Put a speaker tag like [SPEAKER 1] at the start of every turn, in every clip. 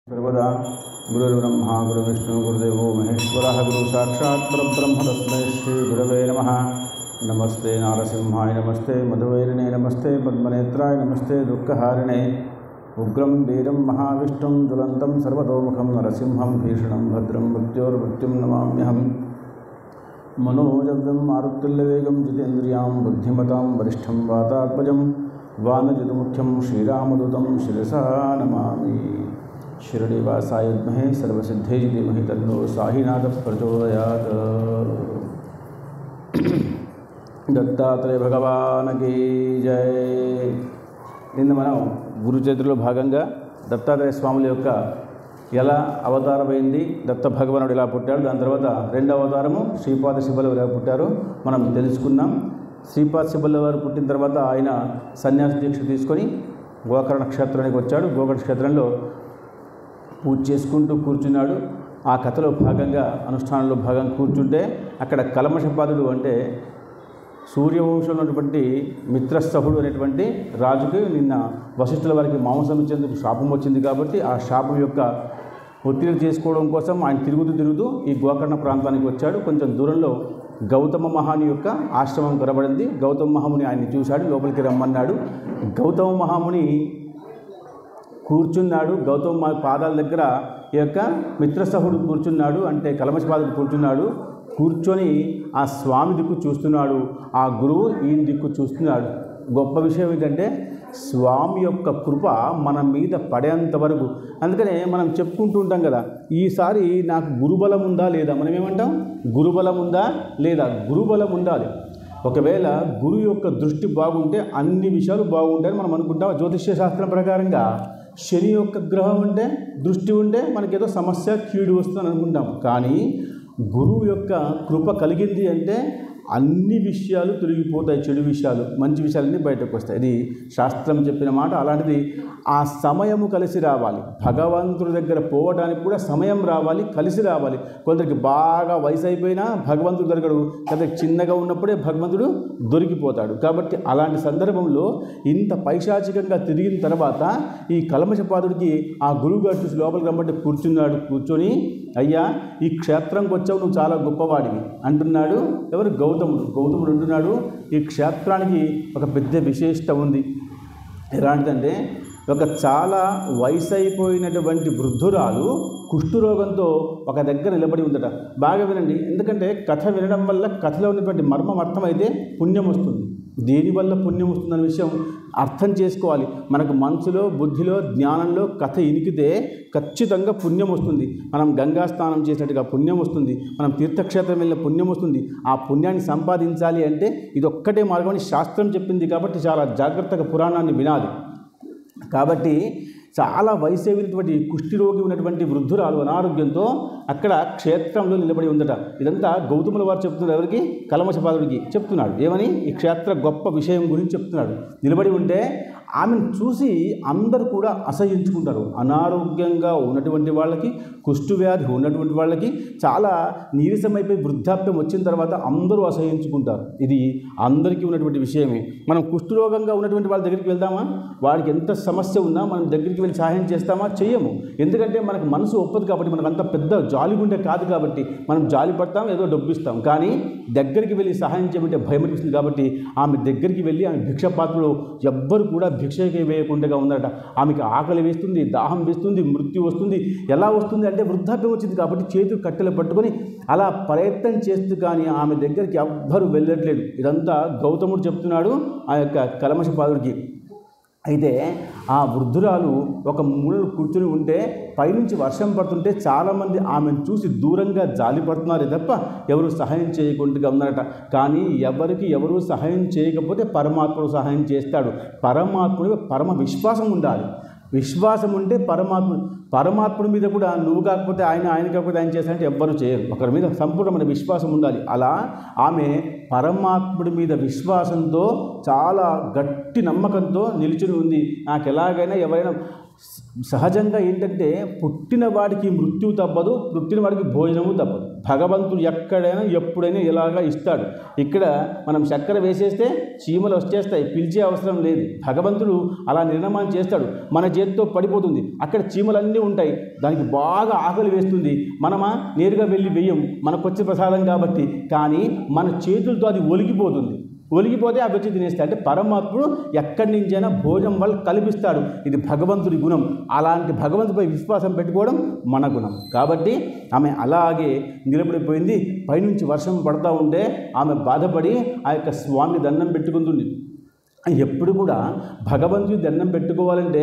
[SPEAKER 1] सर्वदा गुरुर्ब्रह्मा गुरुविष्णु गुरुदेवो महेश्वरः गुरु साक्षात् परब्रह्म तस्मै श्री गुरवे नमः। नमस्ते नारसिंहाय नमस्ते मधुवैरिणे नमस्ते पद्मनेत्राय नमस्ते दुःखहारिणे उग्रं वीरं महाविष्णुं ज्वलन्तं सर्वतोमुखं नरसिंहं भीषणं भद्रं मृत्योर्मृत्युं नमाम्यहं। मनोजव्यं मारुत्तुल्यवेगं जितेन्द्रियां बुद्धिमतां वरिष्ठं वातात्मजं वानजितमुख्यं श्रीरामदूतं शिरसा नमामि। शिरडीवासाय विद्महे सर्वसिद्धये धीमहि तन्नो साईनाथः प्रचोदयात्। दत्तात्रेय भगवान की जय। నిన్న మనం గురు చరిత్రలో భాగంగా దత్తాత్రేయ స్వాముల యొక్క ఎలా అవతారమైంది, దత్త భగవానుడు ఎలా పుట్టాడు, దాని తర్వాత రెండవ అవతారము శ్రీపాద శిబల ఎలా పుట్టారో మనం తెలుసుకున్నాం. శ్రీపాద శిబల వారు పుట్టిన తర్వాత ఆయన సన్యాస దీక్ష తీసుకొని గోకర్ణ క్షేత్రానికి వచ్చాడు. గోకర్ణ క్షేత్రంలో పూజ చేసుకుంటూ కూర్చున్నాడు. ఆ కథలో భాగంగా అనుష్ఠానంలో భాగంగా కూర్చుంటే అక్కడ కల్మషపాదుడు అంటే సూర్యవంశంలో ఉన్నటువంటి మిత్రస్థుడు అనేటువంటి రాజుకి నిన్న వశిష్ఠుల వారికి మాంసం ఇచ్చేందుకు శాపం వచ్చింది. కాబట్టి ఆ శాపం యొక్క ఒత్తిడి చేసుకోవడం కోసం ఆయన తిరుగుతూ ఈ గోకర్ణ ప్రాంతానికి వచ్చాడు. కొంచెం దూరంలో గౌతమ మహాముని యొక్క ఆశ్రమం కనబడింది. గౌతమ మహాముని ఆయన్ని చూశాడు, లోపలికి రమ్మన్నాడు. గౌతమ మహాముని కూర్చున్నాడు. గౌతమ పాదాల దగ్గర ఈ యొక్క మిత్రసహుడు కూర్చున్నాడు, అంటే కల్మషపాదుడు కూర్చున్నాడు. కూర్చొని ఆ స్వామి దిక్కు చూస్తున్నాడు, ఆ గురువు ఈయన దిక్కు చూస్తున్నాడు. గొప్ప విషయం ఏంటంటే స్వామి యొక్క కృప మన మీద పడేంత వరకు. అందుకనే మనం చెప్పుకుంటూ ఉంటాం కదా, ఈసారి నాకు గురుబలం ఉందా లేదా. మనం ఏమంటాం, గురుబలం ఉందా లేదా. గురుబలం ఉండాలి. ఒకవేళ గురువు యొక్క దృష్టి బాగుంటే అన్ని విషయాలు బాగుంటాయని మనం అనుకుంటాం. జ్యోతిష్య శాస్త్రం ప్రకారంగా శని యొక్క గ్రహం ఉంటే, దృష్టి ఉంటే మనకేదో సమస్య కీడు వస్తుందని అనుకుంటాం. కానీ గురువు యొక్క కృప కలిగింది అంటే అన్ని విషయాలు తొలగిపోతాయి. చెడు విషయాలు, మంచి విషయాలన్నీ బయటకు వస్తాయి. ఇది శాస్త్రం చెప్పిన మాట. అలాంటిది ఆ సమయము కలిసి రావాలి. భగవంతుడి దగ్గర పోవడానికి కూడా సమయం రావాలి, కలిసి రావాలి. కొందరికి బాగా వయసు అయిపోయినా భగవంతుడు దొరకడు, కొందరికి చిన్నగా ఉన్నప్పుడే భగవంతుడు దొరికిపోతాడు. కాబట్టి అలాంటి సందర్భంలో ఇంత పైశాచికంగా తిరిగిన తర్వాత ఈ కల్మషపాదుడికి ఆ గురువు గారు చూసి లోపలికి రమ్మంటే కూర్చున్నాడు. కూర్చొని, అయ్యా ఈ క్షేత్రంకి వచ్చావు, నువ్వు చాలా గొప్పవాడివి అంటున్నాడు. ఎవరు? గౌతముడు అంటున్నాడు, ఈ క్షేత్రానికి ఒక పెద్ద విశేషత ఉంది. ఎలాంటిదంటే ఒక చాలా వయసు అయిపోయినటువంటి వృద్ధురాలు కుష్ఠరోగంతో ఒక దగ్గర నిలబడి ఉందట. బాగా వినండి, ఎందుకంటే కథ వినడం వల్ల కథలో ఉన్నటువంటి మర్మం అర్థమైతే పుణ్యం వస్తుంది. దేనివల్ల పుణ్యం వస్తుందనే విషయం అర్థం చేసుకోవాలి. మనకు మనసులో, బుద్ధిలో, జ్ఞానంలో కథ ఇనికితే ఖచ్చితంగా పుణ్యం వస్తుంది. మనం గంగా స్నానం చేసినట్టుగా పుణ్యం వస్తుంది. మనం తీర్థక్షేత్రం వెళ్ళిన పుణ్యం వస్తుంది. ఆ పుణ్యాన్ని సంపాదించాలి అంటే ఇది ఒక్కటే మార్గం అని శాస్త్రం చెప్పింది. కాబట్టి చాలా జాగ్రత్తగా పురాణాన్ని వినాలి. కాబట్టి చాలా వయసు అయినటువంటి కుష్ఠిరోగి ఉన్నటువంటి వృద్ధురాలు అనారోగ్యంతో అక్కడ క్షేత్రంలో నిలబడి ఉందట. ఇదంతా గౌతముల వారు చెప్తున్నారు. ఎవరికి? కల్మషపాదుడికి చెప్తున్నాడు. ఏమని? ఈ క్షేత్ర గొప్ప విషయం గురించి చెప్తున్నాడు. నిలబడి ఉంటే ఆమెను చూసి అందరూ కూడా అసహ్యించుకుంటారు. అనారోగ్యంగా ఉన్నటువంటి వాళ్ళకి, కుష్ఠవ్యాధి ఉన్నటువంటి వాళ్ళకి, చాలా నీరసమైపోయి వృద్ధాప్యం వచ్చిన తర్వాత అందరూ అసహ్యించుకుంటారు. ఇది అందరికీ ఉన్నటువంటి విషయమే. మనం కుష్ఠరోగంగా ఉన్నటువంటి వాళ్ళ దగ్గరికి వెళ్దామా? వాడికి ఎంత సమస్య ఉన్నా మనం దగ్గరికి వెళ్ళి సహాయం చేస్తామా? చెయ్యము. ఎందుకంటే మనకు మనసు ఒప్పదు కాబట్టి, మనకు అంత పెద్ద జాలిగుండే కాదు కాబట్టి మనం జాలి పడతాం, ఏదో డబ్బిస్తాం. కానీ దగ్గరికి వెళ్ళి సహాయం చేయమంటే భయం అనిపిస్తుంది. కాబట్టి ఆమె దగ్గరికి వెళ్ళి ఆమె భిక్షపాత్రలో ఎవ్వరు కూడా భిక్షకి వేయకుండా ఉందట. ఆమెకి ఆకలి వేస్తుంది, దాహం వేస్తుంది, మృత్యు వస్తుంది. ఎలా వస్తుంది అంటే వృద్ధాప్యం వచ్చింది కాబట్టి చేతులు కట్టెలు పట్టుకొని అలా ప్రయత్నం చేస్తూ కానీ ఆమె దగ్గరికి ఎవ్వరు వెళ్ళట్లేదు. ఇదంతా గౌతముడు చెప్తున్నాడు ఆ యొక్క కల్మషపాదుడికి. అయితే ఆ వృద్ధురాలు ఒక మూలలో కూర్చుని ఉంటే పైనుంచి వర్షం పడుతుంటే చాలామంది ఆమెను చూసి దూరంగా జాలి పడుతున్నారే తప్ప ఎవరు సహాయం చేయకుండా ఉన్నారట. కానీ ఎవరు సహాయం చేయకపోతే పరమాత్ముడు సహాయం చేస్తాడు. పరమాత్ముడు పరమ విశ్వాసం ఉండాలి. విశ్వాసం ఉంటే పరమాత్ముడి మీద కూడా నువ్వు కాకపోతే ఆయన కాకపోతే ఆయన చేస్తానంటే ఎవ్వరూ చేయరు. ఒకరి మీద సంపూర్ణమైన విశ్వాసం ఉండాలి. అలా ఆమె పరమాత్ముడి మీద విశ్వాసంతో చాలా గట్టి నమ్మకంతో నిలిచి ఉంది. నాకు ఎలాగైనా ఎవరైనా సహజంగా ఏంటంటే పుట్టిన వాడికి మృత్యువు తప్పదు, పుట్టిన వాడికి భోజనము తప్పదు. భగవంతుడు ఎక్కడైనా ఎప్పుడైనా ఇలాగా ఇస్తాడు. ఇక్కడ మనం చక్కెర వేసేస్తే చీమలు వచ్చేస్తాయి, పిలిచే అవసరం లేదు. భగవంతుడు అలా నిర్ణయం చేస్తాడు. మన చేతితో పడిపోతుంది, అక్కడ చీమలన్నీ ఉంటాయి, దానికి బాగా ఆకలి వేస్తుంది, మనమా నేరుగా వెళ్ళి వెయ్యం, మనకొచ్చే ప్రసాదం కాబట్టి. కానీ మన చేతులతో అది ఒలిగిపోతే అవి వచ్చి తినేస్తాయి. అంటే పరమాత్ముడు ఎక్కడి నుంచైనా భోజనం వల్ల కల్పిస్తాడు. ఇది భగవంతుడి గుణం. అలాంటి భగవంతుడిపై విశ్వాసం పెట్టుకోవడం మన గుణం. కాబట్టి ఆమె అలాగే నిలబడిపోయింది. పైనుంచి వర్షం పడుతూ ఉంటే ఆమె బాధపడి ఆ యొక్క స్వామిని దండం పెట్టుకుంటుంది. ఎప్పుడు కూడా భగవంతుడికి దండం పెట్టుకోవాలంటే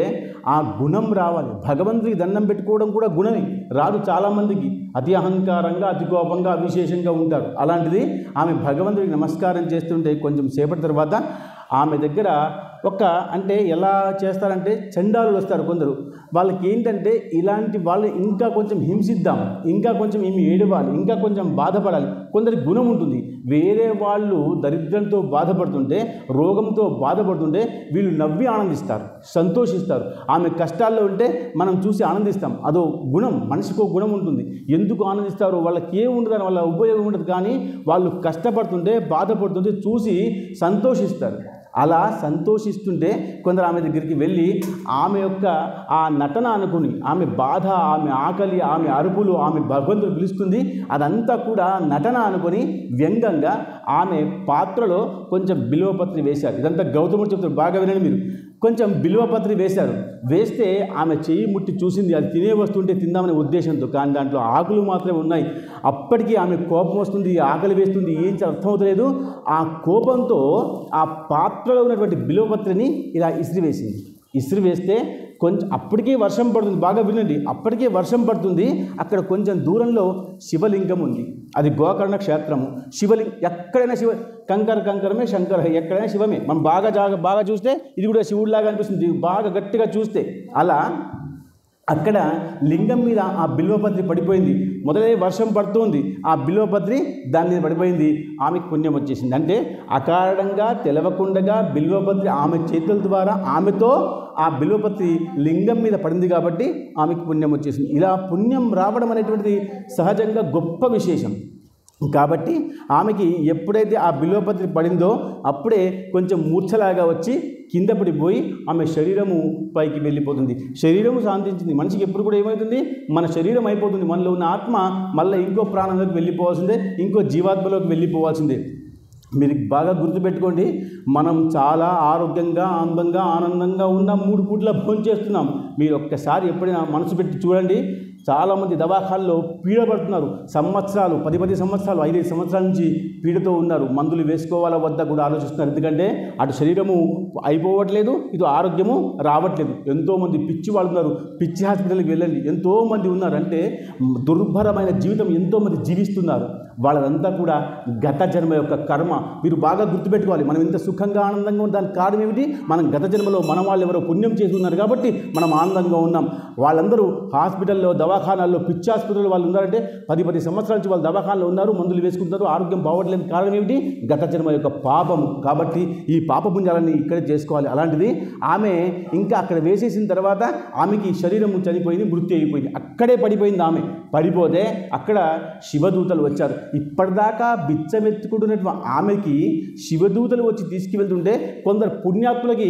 [SPEAKER 1] ఆ గుణం రావాలి. భగవంతుడికి దండం పెట్టుకోవడం కూడా గుణమే, రాదు చాలామందికి. అతి అహంకారంగా, అతి కోపంగా, అవిశేషంగా ఉంటారు. అలాంటిది ఆమె భగవంతుడికి నమస్కారం చేస్తుంటే కొంచెం సేపటి తర్వాత ఆమె దగ్గర అంటే ఎలా చేస్తారంటే చండాలులు వస్తారు కొందరు. వాళ్ళకి ఏంటంటే ఇలాంటి వాళ్ళు ఇంకా కొంచెం హింసిద్దాం, ఇంకా కొంచెం ఏమి ఏడవాలి, ఇంకా కొంచెం బాధపడాలి. కొందరికి గుణం ఉంటుంది. వేరే వాళ్ళు దరిద్రంతో బాధపడుతుంటే, రోగంతో బాధపడుతుంటే వీళ్ళు నవ్వి ఆనందిస్తారు, సంతోషిస్తారు. ఆమె కష్టాల్లో ఉంటే మనం చూసి ఆనందిస్తాం. అదో గుణం, మనిషికో గుణం ఉంటుంది. ఎందుకు ఆనందిస్తారో వాళ్ళకి ఏముండదు, దాని వల్ల ఉపయోగం ఉండదు. కానీ వాళ్ళు కష్టపడుతుంటే, బాధపడుతుంటే చూసి సంతోషిస్తారు. అలా సంతోషిస్తుంటే కొందరు ఆమె దగ్గరికి వెళ్ళి ఆమె యొక్క ఆ నటన అనుకుని, ఆమె బాధ, ఆమె ఆకలి, ఆమె అరుపులు, ఆమె భగవంతుడు పిలుస్తుంది, అదంతా కూడా నటన అనుకొని వ్యంగ్యంగా ఆమె పాత్రలో కొంచెం బిల్వపత్రి వేశారు. ఇదంతా గౌతముడు చెప్తారు, బాగా వినండి మీరు. కొంచెం బిల్వపత్రి వేశారు. వేస్తే ఆమె చెయ్యి ముట్టి చూసింది, అది తినే వస్తుంటే తిందామనే ఉద్దేశంతో. కానీ దాంట్లో ఆకులు మాత్రమే ఉన్నాయి. అప్పటికీ ఆమె కోపం వస్తుంది, ఆకలి వేస్తుంది, ఏం అర్థమవుతలేదు. ఆ కోపంతో ఆ పాత్రలో ఉన్నటువంటి బిల్వపత్రిని ఇలా ఇసిరివేసింది. ఇసిరివేస్తే కొంచెం అప్పటికే వర్షం పడుతుంది, బాగా వినండి. అప్పటికే వర్షం పడుతుంది. అక్కడ కొంచెం దూరంలో శివలింగం ఉంది. అది గోకర్ణ క్షేత్రము. శివలింగం ఎక్కడైనా కంకరమే శంకర, ఎక్కడైనా శివమే. మనం బాగా చూస్తే ఇది కూడా శివుడిలాగా అనిపిస్తుంది, బాగా గట్టిగా చూస్తే. అలా అక్కడ లింగం మీద ఆ బిల్వపత్రి పడిపోయింది. మొదలై వర్షం పడుతుంది, ఆ బిల్వపత్రి దాని మీద పడిపోయింది. ఆమెకు పుణ్యం వచ్చేసింది. అంటే అకారణంగా తెలవకుండగా బిల్వపత్రి ఆమె చేతుల ద్వారా ఆమెతో ఆ బిల్వపత్రి లింగం మీద పడింది కాబట్టి ఆమెకు పుణ్యం వచ్చేసింది. ఇలా పుణ్యం రావడం అనేటువంటిది సహజంగా గొప్ప విశేషం. కాబట్టి ఆమెకి ఎప్పుడైతే ఆ బిల్వపత్రి పడిందో అప్పుడే కొంచెం మూర్ఛలాగా వచ్చి కింద పడిపోయి ఆమె శరీరము పైకి వెళ్ళిపోతుంది. శరీరము శాంతించింది. మనిషికి ఎప్పుడు కూడా ఏమవుతుంది, మన శరీరం అయిపోతుంది, మనలో ఉన్న ఆత్మ మళ్ళీ ఇంకో ప్రాణంలోకి వెళ్ళిపోవాల్సిందే, ఇంకో జీవాత్మలోకి వెళ్ళిపోవాల్సిందే. మీరు బాగా గుర్తుపెట్టుకోండి, మనం చాలా ఆరోగ్యంగా, అందంగా, ఆనందంగా ఉన్న 3 పూట్ల భోజనం చేస్తున్నాం. మీరు ఒక్కసారి ఎప్పుడైనా మనసు పెట్టి చూడండి. చాలామంది దవాఖాల్లో పీడపడుతున్నారు. సంవత్సరాలు, 10 సంవత్సరాలు, 5 సంవత్సరాల నుంచి పీడతో ఉన్నారు. మందులు వేసుకోవాలా వద్దా కూడా ఆలోచిస్తున్నారు. ఎందుకంటే అటు శరీరము అయిపోవట్లేదు, ఇటు ఆరోగ్యము రావట్లేదు. ఎంతోమంది పిచ్చి వాళ్ళు ఉన్నారు. పిచ్చి హాస్పిటల్కి వెళ్ళండి, ఎంతోమంది ఉన్నారు. అంటే దుర్భరమైన జీవితం ఎంతోమంది జీవిస్తున్నారు. వాళ్ళదంతా కూడా గత జన్మ యొక్క కర్మ. మీరు బాగా గుర్తుపెట్టుకోవాలి. మనం ఇంత సుఖంగా, ఆనందంగా ఉన్న దానికి కారణం ఏమిటి? మనం గత జన్మలో మన వాళ్ళు ఎవరో పుణ్యం చేసి ఉన్నారు కాబట్టి మనం ఆనందంగా ఉన్నాం. వాళ్ళందరూ హాస్పిటల్లో, దవాఖానాల్లో, పిచ్చి హాస్పిటల్లో వాళ్ళు ఉన్నారంటే 10 సంవత్సరాల నుంచి వాళ్ళు దవాఖానాలో ఉన్నారు, మందులు వేసుకుంటారు, ఆరోగ్యం బాగోట్లేదు. కారణం ఏమిటి? గత జన్మ యొక్క పాపము. కాబట్టి ఈ పాపపుణ్యాలన్నీ ఇక్కడే చేసుకోవాలి. అలాంటిది ఆమె ఇంకా అక్కడ వేసేసిన తర్వాత ఆమెకి శరీరం చనిపోయింది, మృత్యు అయిపోయింది. అక్కడే పడిపోయింది. ఆమె పడిపోతే అక్కడ శివదూతలు వచ్చారు. ఇప్పటిదాకా బిచ్చమెత్తుకుంటున్నటువంటి ఆమెకి శివదూతలు వచ్చి తీసుకువెళ్తుంటే కొందరు పుణ్యాత్ములకి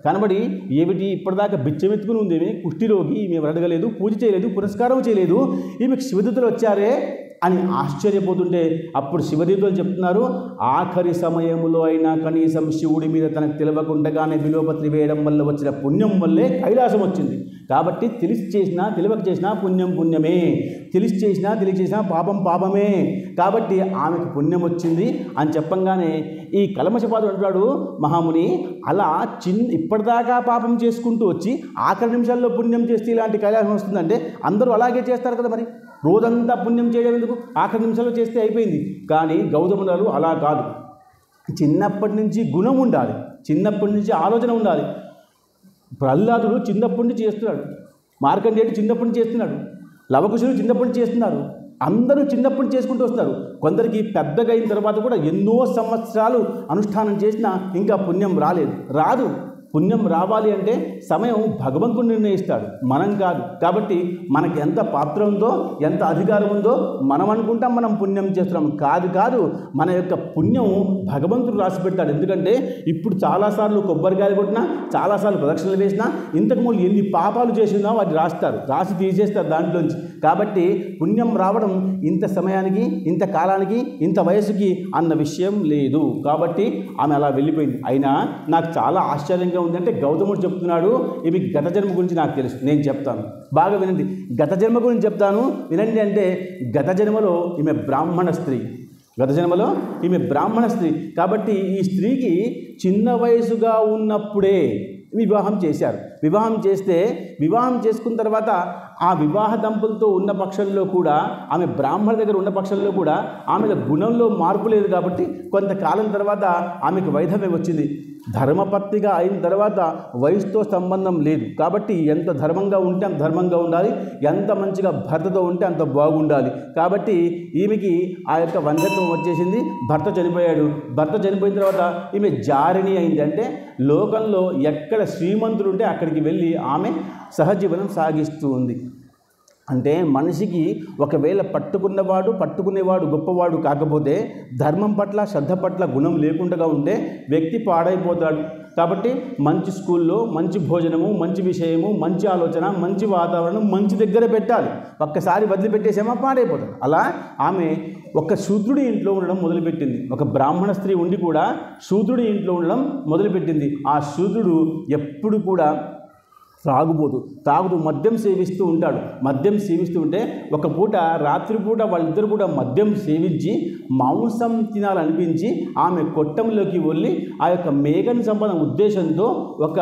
[SPEAKER 1] కనబడి ఏమిటి ఇప్పటిదాకా బిచ్చమెత్తుకుని ఉందేమి, కుష్ఠిరోగి, ఈమె అడగలేదు, పూజ చేయలేదు, పురస్కారం చేయలేదు, ఈమెకు శివదూతలు వచ్చారే అని ఆశ్చర్యపోతుంటే అప్పుడు శివదూతలు చెప్తున్నారు, ఆఖరి సమయంలో అయినా కనీసం శివుడి మీద తనకు తెలియకుండగానే బిల్వపత్రి వేయడం వల్ల వచ్చిన పుణ్యం వల్లే కైలాసం వచ్చింది. కాబట్టి తెలిసి చేసినా తెలియక చేసినా పుణ్యం పుణ్యమే, తెలిసి చేసినా తెలియక చేసినా పాపం పాపమే. కాబట్టి ఆమెకు పుణ్యం వచ్చింది అని చెప్పంగానే ఈ కల్మషపాదుడు అంటున్నాడు, మహాముని అలా ఇప్పటిదాకా పాపం చేసుకుంటూ వచ్చి ఆఖరి నిమిషాల్లో పుణ్యం చేస్తే ఇలాంటి కైలాసం వస్తుందంటే అందరూ అలాగే చేస్తారు కదా. మరి రోజంతా పుణ్యం చేయడం ఎందుకు, ఆఖరి నిమిషాల్లో చేస్తే అయిపోయింది. కానీ గౌతముడు అలా కాదు. చిన్నప్పటి నుంచి గుణం ఉండాలి, చిన్నప్పటి నుంచి ఆలోచన ఉండాలి. ప్రహ్లాదుడు చిన్నప్పటి నుంచి చేస్తున్నాడు, మార్కండేయుడు చిన్నప్పటి నుంచి చేస్తున్నాడు, లవకుశుడు చిన్నప్పటి నుంచి చేస్తున్నారు. అందరూ చిన్నప్పటి నుంచి చేసుకుంటూ వస్తారు. కొందరికి పెద్దగా అయిన తర్వాత కూడా ఎన్నో సంవత్సరాలు అనుష్ఠానం చేసినా ఇంకా పుణ్యం రాదు. పుణ్యం రావాలి అంటే సమయం భగవంతుడు నిర్ణయిస్తాడు, మనం కాదు. కాబట్టి మనకి ఎంత పాత్ర ఉందో, ఎంత అధికారం ఉందో మనం అనుకుంటాం మనం పుణ్యం చేస్తున్నాం. కాదు, మన యొక్క పుణ్యం భగవంతుడు రాసి పెడతాడు. ఎందుకంటే ఇప్పుడు చాలాసార్లు కొబ్బరికాయలు కొట్టినా, చాలాసార్లు ప్రదక్షిణలు వేసినా, ఇంతకుముందు ఎన్ని పాపాలు చేసినా వాటి రాసి తీసేస్తారు దాంట్లోంచి. కాబట్టి పుణ్యం రావడం ఇంత సమయానికి, ఇంత కాలానికి, ఇంత వయసుకి అన్న విషయం లేదు. కాబట్టి ఆమె అలా వెళ్ళిపోయింది. అయినా నాకు చాలా ఆశ్చర్యంగా ఉందంటే గౌతముడు చెప్తున్నాడు, ఇవి గత జన్మ గురించి నాకు తెలుసు, నేను చెప్తాను, బాగా వినండి. గత జన్మ గురించి చెప్తాను, వినండి. అంటే గత జన్మలో ఈమె బ్రాహ్మణ స్త్రీ, కాబట్టి ఈ స్త్రీకి చిన్న వయసుగా ఉన్నప్పుడే వివాహం చేశారు. వివాహం చేసుకున్న తర్వాత ఆ వివాహ దంపతులతో ఉన్న పక్షంలో కూడా, ఆమె బ్రాహ్మణ దగ్గర ఉన్న పక్షంలో కూడా ఆమెల గుణంలో మార్పు లేదు. కాబట్టి కొంతకాలం తర్వాత ఆమెకు వైధవ్యం వచ్చింది. ధర్మపత్నిగా అయిన తర్వాత వయసుతో సంబంధం లేదు. కాబట్టి ఎంత ధర్మంగా ఉంటే అంత ధర్మంగా ఉండాలి, ఎంత మంచిగా భర్తతో ఉంటే అంత బాగుండాలి. కాబట్టి ఈమెకి ఆ యొక్క వంధ్యత్వం వచ్చేసింది. భర్త చనిపోయిన తర్వాత ఈమె జారిణి అయింది. అంటే లోకంలో ఎక్కడ శ్రీమంతుడు ఉంటే అక్కడికి వెళ్ళి ఆమె సహజీవనం సాగిస్తూ ఉంది. అంటే మనిషికి ఒకవేళ పట్టుకునేవాడు గొప్పవాడు కాకపోతే, ధర్మం పట్ల శ్రద్ధ పట్ల గుణం లేకుండా ఉంటే వ్యక్తి పాడైపోతాడు. కాబట్టి మంచి స్కూల్లో మంచి భోజనము, మంచి విషయము, మంచి ఆలోచన, మంచి వాతావరణం మంచి దగ్గర పెట్టాలి. ఒక్కసారి వదిలిపెట్టేసేమో పాడైపోతాడు. అలా ఆమె ఒక శూద్రుడి ఇంట్లో ఉండడం మొదలుపెట్టింది. ఒక బ్రాహ్మణ స్త్రీ ఉండి కూడా శూద్రుడి ఇంట్లో ఉండడం మొదలుపెట్టింది. ఆ శూద్రుడు ఎప్పుడు కూడా తాగుతూ మద్యం సేవిస్తూ ఉంటాడు. మద్యం సేవిస్తూ ఉంటే ఒక పూట రాత్రిపూట వాళ్ళిద్దరు కూడా మద్యం సేవించి మాంసం తినాలనిపించి ఆమె కొట్టంలోకి వెళ్ళి ఆ యొక్క మేకను చంపడం ఉద్దేశంతో ఒక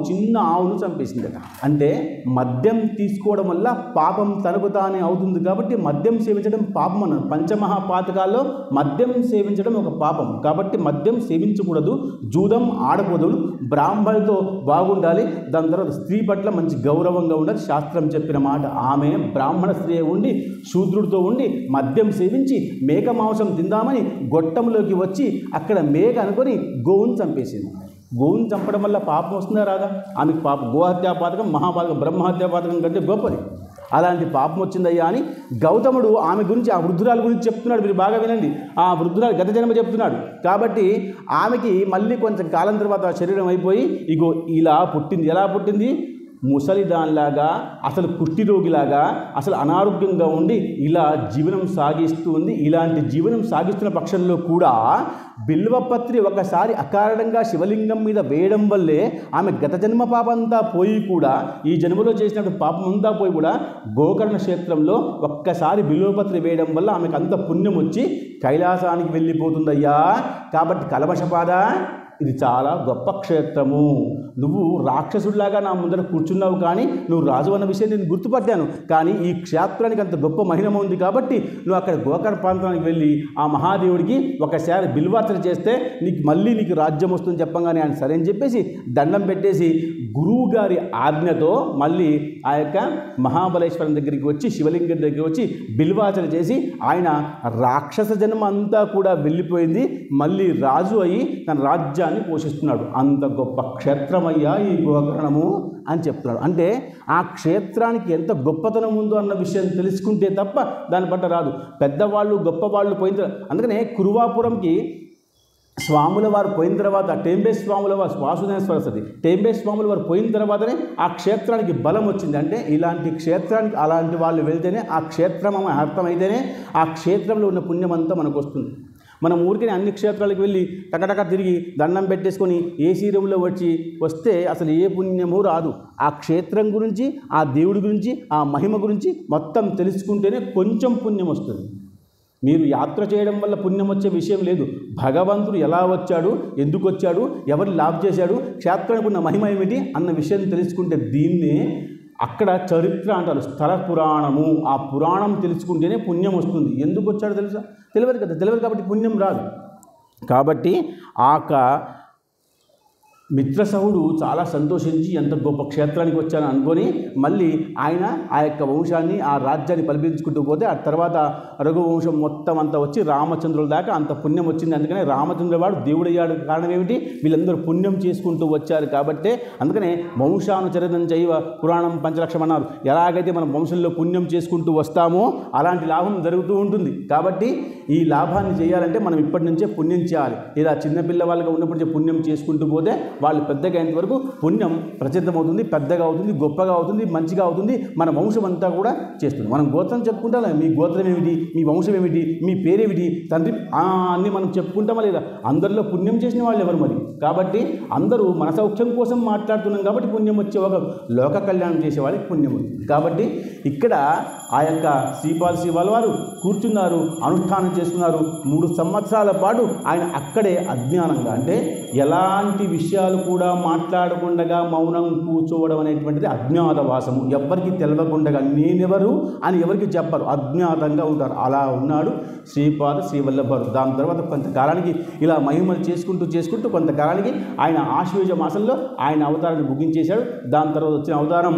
[SPEAKER 1] చిన్న ఆవును చంపేసిందట. అంటే మద్యం తీసుకోవడం వల్ల పాపం తనకు తానే అవుతుంది. కాబట్టి మద్యం సేవించడం పాపం అన్నారు. పంచమహాపాతకాల్లో మద్యం సేవించడం ఒక పాపం. కాబట్టి మద్యం సేవించకూడదు, జూదం ఆడకూడదు, బ్రాహ్మణులతో బాగుండాలి, దాని తర్వాత స్త్రీ పట్ల మంచి గౌరవంగా ఉండాలి. శాస్త్రం చెప్పిన మాట. ఆమె బ్రాహ్మణ స్త్రీ ఉండి శూద్రుడితో ఉండి మద్యం సేవించి మేక మాంసం తిందామని గొట్టంలోకి వచ్చి అక్కడ మేక అనుకొని గోవును చంపేసింది. గోవును చంపడం వల్ల పాపం వస్తుందా రాదా? ఆమెకు పాపం. గోహత్యా పాతకం మహాపాతకం, బ్రహ్మహత్యా పాతకం కంటే గొప్పది. అలాంటి పాపం వచ్చిందయ్యా అని గౌతముడు ఆమె గురించి, ఆ వృద్ధురాల గురించి చెప్తున్నాడు. మీరు బాగా వినండి. ఆ వృద్ధురాలు గత జన్మ చెప్తున్నాడు. కాబట్టి ఆమెకి మళ్ళీ కొంచెం కాలం తర్వాత శరీరం అయిపోయి ఇగో ఇలా పుట్టింది. ఎలా పుట్టింది? ముసలిదానిలాగా, అసలు కుష్ఠిరోగిలాగా, అసలు అనారోగ్యంగా ఉండి ఇలా జీవనం సాగిస్తూ ఉంది. ఇలాంటి జీవనం సాగిస్తున్న పక్షంలో కూడా బిల్వపత్రి ఒకసారి అకారణంగా శివలింగం మీద వేయడం వల్లే ఆమె గత జన్మ పాపంతా పోయి కూడా, ఈ జన్మలో చేసినటువంటి పాపం అంతా పోయి కూడా గోకర్ణ క్షేత్రంలో ఒక్కసారి బిల్వపత్రి వేయడం వల్ల ఆమెకు అంత పుణ్యం వచ్చి కైలాసానికి వెళ్ళిపోతుందయ్యా. కాబట్టి కలమషపాద, ఇది చాలా గొప్ప క్షేత్రము. నువ్వు రాక్షసుడిలాగా నా ముందర కూర్చున్నావు, కానీ నువ్వు రాజు అన్న విషయం నేను గుర్తుపట్టాను. కానీ ఈ క్షేత్రానికి అంత గొప్ప మహిమ ఉంది కాబట్టి నువ్వు అక్కడ గోకర్ణ ప్రాంతానికి వెళ్ళి ఆ మహాదేవుడికి ఒకసారి బిల్వార్చన చేస్తే నీకు రాజ్యం వస్తుందని చెప్పంగానే ఆయన సరే అని చెప్పేసి దండం పెట్టేసి గురువు గారి ఆజ్ఞతో మళ్ళీ ఆ యొక్క మహాబలేశ్వరం దగ్గరికి వచ్చి, శివలింగం దగ్గరికి వచ్చి బిల్వార్చన చేసి ఆయన రాక్షస జన్మ అంతా కూడా వెళ్ళిపోయింది, మళ్ళీ రాజు అయ్యి తన రాజ్యాన్ని పోషిస్తున్నాడు. అంత గొప్ప క్షేత్రమయ్యా ఈ గోకర్ణము అని చెప్తున్నాడు. అంటే ఆ క్షేత్రానికి ఎంత గొప్పతనం ఉందో అన్న విషయం తెలుసుకుంటే తప్ప దాని పట్ల రాదు. పెద్దవాళ్ళు గొప్పవాళ్ళు పోయిన, అందుకనే కురువాపురంకి స్వాముల వారు పోయిన తర్వాత, టెంబే స్వాముల వారు, వాసుదేశ్వర సతి టెంబే స్వాముల వారు పోయిన తర్వాతనే ఆ క్షేత్రానికి బలం వచ్చింది. అంటే ఇలాంటి క్షేత్రానికి అలాంటి వాళ్ళు వెళ్తేనే ఆ క్షేత్రం అర్థమైతేనే ఆ క్షేత్రంలో ఉన్న పుణ్యం అంతా మనకు వస్తుంది. మనం ఊరికే అన్ని క్షేత్రాలకు వెళ్ళి టకటక తిరిగి దండం పెట్టేసుకొని ఏసీ రూమ్లో వస్తే అసలు ఏ పుణ్యమూ రాదు. ఆ క్షేత్రం గురించి, ఆ దేవుడి గురించి, ఆ మహిమ గురించి మొత్తం తెలుసుకుంటేనే కొంచెం పుణ్యం వస్తుంది. మీరు యాత్ర చేయడం వల్ల పుణ్యం వచ్చే విషయం లేదు. భగవంతుడు ఎలా వచ్చాడు, ఎందుకు వచ్చాడు, ఎవరిని లాభ చేశాడు, క్షేత్రానికి ఉన్న మహిమ ఏమిటి అన్న విషయం తెలుసుకుంటే దీన్నే అక్కడ చరిత్ర అంటారు, స్థల పురాణము. ఆ పురాణం తెలుసుకుంటేనే పుణ్యం వస్తుంది. ఎందుకు వచ్చాడో తెలుసా? తెలియదు కదా. తెలియదు కాబట్టి పుణ్యం రాదు. కాబట్టి మిత్రసహుడు చాలా సంతోషించి ఎంత గొప్ప క్షేత్రానికి వచ్చాను అనుకొని మళ్ళీ ఆయన ఆ యొక్క వంశాన్ని ఆ రాజ్యాన్ని పరిపాలించుకుంటూ పోతే ఆ తర్వాత రఘువంశం మొత్తం అంతా వచ్చి రామచంద్రుల దాకా అంత పుణ్యం వచ్చింది. అందుకనే రామచంద్రుల వాడు దేవుడయ్యాడు. కారణం ఏమిటి? వీళ్ళందరూ పుణ్యం చేసుకుంటూ వచ్చారు కాబట్టే. అందుకనే వంశానుచరితం చైవ పురాణం పంచలక్షం అన్నారు. ఎలాగైతే మనం వంశంలో పుణ్యం చేసుకుంటూ వస్తామో అలాంటి లాభం జరుగుతూ ఉంటుంది. కాబట్టి ఈ లాభాన్ని చేయాలంటే మనం ఇప్పటి నుంచే పుణ్యం చేయాలి. ఇలా చిన్నపిల్ల వాళ్ళగా ఉన్నప్పుడు పుణ్యం చేసుకుంటూ పోతే వాళ్ళు పెద్దగా అయినంత వరకు పుణ్యం ప్రసిద్ధమవుతుంది, పెద్దగా అవుతుంది, గొప్పగా అవుతుంది, మంచిగా అవుతుంది. మన వంశం అంతా కూడా చేస్తుంది. మనం గోత్రం చెప్పుకుంటాం, మీ గోత్రం ఏమిటి, మీ వంశం ఏమిటి, మీ పేరేమిటి, తండ్రి అన్నీ మనం చెప్పుకుంటామా లేదా? అందరిలో పుణ్యం చేసిన వాళ్ళు ఎవరు మరి? కాబట్టి అందరూ మన సౌఖ్యం కోసం మాట్లాడుతున్నాం కాబట్టి పుణ్యం వచ్చే ఒక లోక కళ్యాణం చేసే వాళ్ళకి పుణ్యం ఉంది. కాబట్టి ఇక్కడ ఆ యొక్క శ్రీపాద శ్రీవాళ్ళ వారు కూర్చున్నారు, అనుష్ఠానం చేస్తున్నారు. 3 సంవత్సరాల పాటు ఆయన అక్కడే అజ్ఞానంగా, అంటే ఎలాంటి విషయాలు కూడా మాట్లాడకుండా మౌనం కూర్చోవడం అనేటువంటిది అజ్ఞాతవాసము. ఎవరికి తెలవకుండా నేనెవరు అని ఎవరికి చెప్పరు, అజ్ఞాతంగా ఉంటారు. అలా ఉన్నాడు శ్రీపాద శ్రీవల్లభారు. దాని తర్వాత కొంతకాలానికి ఇలా మహిమలు చేసుకుంటూ కొంతకాలానికి ఆయన ఆశ్వేజ మాసంలో ఆయన అవతారాన్ని ముగించేశాడు. దాని తర్వాత వచ్చిన అవతారం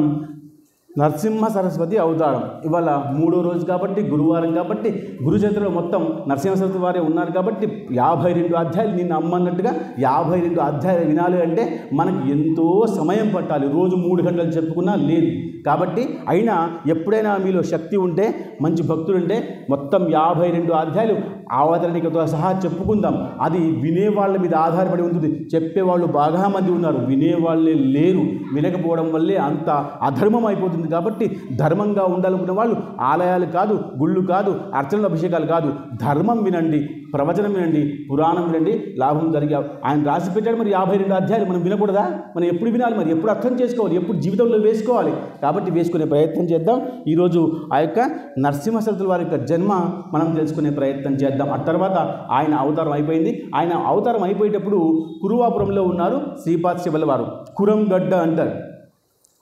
[SPEAKER 1] నరసింహ సరస్వతి అవతారం. ఇవాళ 3వ రోజు కాబట్టి, గురువారం కాబట్టి, గురుచరిత్రలో మొత్తం నరసింహ సరస్వతి వారే ఉన్నారు కాబట్టి 52 అధ్యాయాలు నిన్న అమ్మన్నట్టుగా 52 అధ్యాయాలు వినాలి అంటే మనకు ఎంతో సమయం పట్టాలి. రోజు 3 గంటలు చెప్పుకున్నా లేదు. కాబట్టి అయినా ఎప్పుడైనా మీలో శక్తి ఉంటే, మంచి భక్తులు ఉంటే మొత్తం 52 అధ్యాయాలు అవతరణికతో సహా చెప్పుకుందాం. అది వినేవాళ్ళ మీద ఆధారపడి ఉంటుంది. చెప్పేవాళ్ళు బాగా మంది ఉన్నారు, వినేవాళ్ళే లేరు. వినకపోవడం వల్లే అంత అధర్మం అయిపోతుంది. కాబట్టి ధర్మంగా ఉండాలనుకున్న వాళ్ళు ఆలయాలు కాదు, గుళ్ళు కాదు, అర్చనలు అభిషేకాలు కాదు, ధర్మం వినండి, ప్రవచనం వినండి, పురాణం వినండి, లాభం జరిగా. ఆయన రాసి పెట్టాడు. మరి 52 అధ్యాయాలు మనం వినకూడదా? మనం ఎప్పుడు వినాలి? మరి ఎప్పుడు అర్థం చేసుకోవాలి? ఎప్పుడు జీవితంలో వేసుకోవాలి? కాబట్టి వేసుకునే ప్రయత్నం చేద్దాం. ఈరోజు ఆ యొక్క నరసింహ సరస్వతి వారి యొక్క జన్మ మనం తెలుసుకునే ప్రయత్నం చేద్దాం. ఆ తర్వాత ఆయన అవతారం అయిపోయింది. ఆయన అవతారం అయిపోయేటప్పుడు కురువాపురంలో ఉన్నారు శ్రీపాద శ్రీవల్లభ వారు. కురంగడ్డ అంటారు,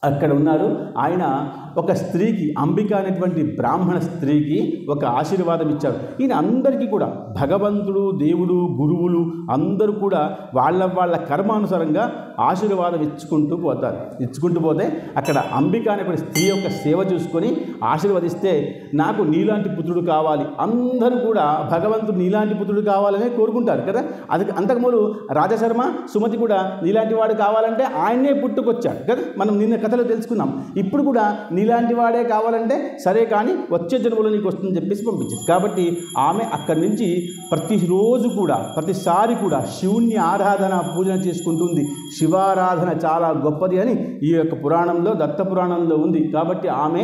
[SPEAKER 1] అక్కడ ఉన్నారు. ఆయన ఒక స్త్రీకి, అంబిక అనేటువంటి బ్రాహ్మణ స్త్రీకి ఒక ఆశీర్వాదం ఇచ్చారు. ఈయన అందరికీ కూడా భగవంతుడు, దేవుడు, గురువులు అందరూ కూడా వాళ్ళ కర్మానుసారంగా ఆశీర్వాదం ఇచ్చుకుంటూ పోతే అక్కడ అంబిక అనేటువంటి స్త్రీ యొక్క సేవ చూసుకొని ఆశీర్వదిస్తే, నాకు నీలాంటి పుత్రుడు కావాలి, అందరూ కూడా భగవంతుడు నీలాంటి పుత్రుడు కావాలనే కోరుకుంటారు కదా. అది అంతకుముందు రాజశర్మ, సుమతి కూడా నీలాంటి వాడు కావాలంటే ఆయన్నే పుట్టుకొచ్చాడు కదా. మనం నిన్న కథలో తెలుసుకున్నాం. ఇప్పుడు కూడా నీలాంటి వాడే కావాలంటే సరే కానీ వచ్చే జన్మలో నీకు వస్తుందని చెప్పేసి పంపించింది. కాబట్టి ఆమె అక్కడి నుంచి ప్రతిరోజు కూడా, ప్రతిసారి కూడా శివుణ్ణి ఆరాధన, పూజన చేసుకుంటుంది. శివారాధన చాలా గొప్పది అని ఈ యొక్క పురాణంలో, దత్త పురాణంలో ఉంది. కాబట్టి ఆమె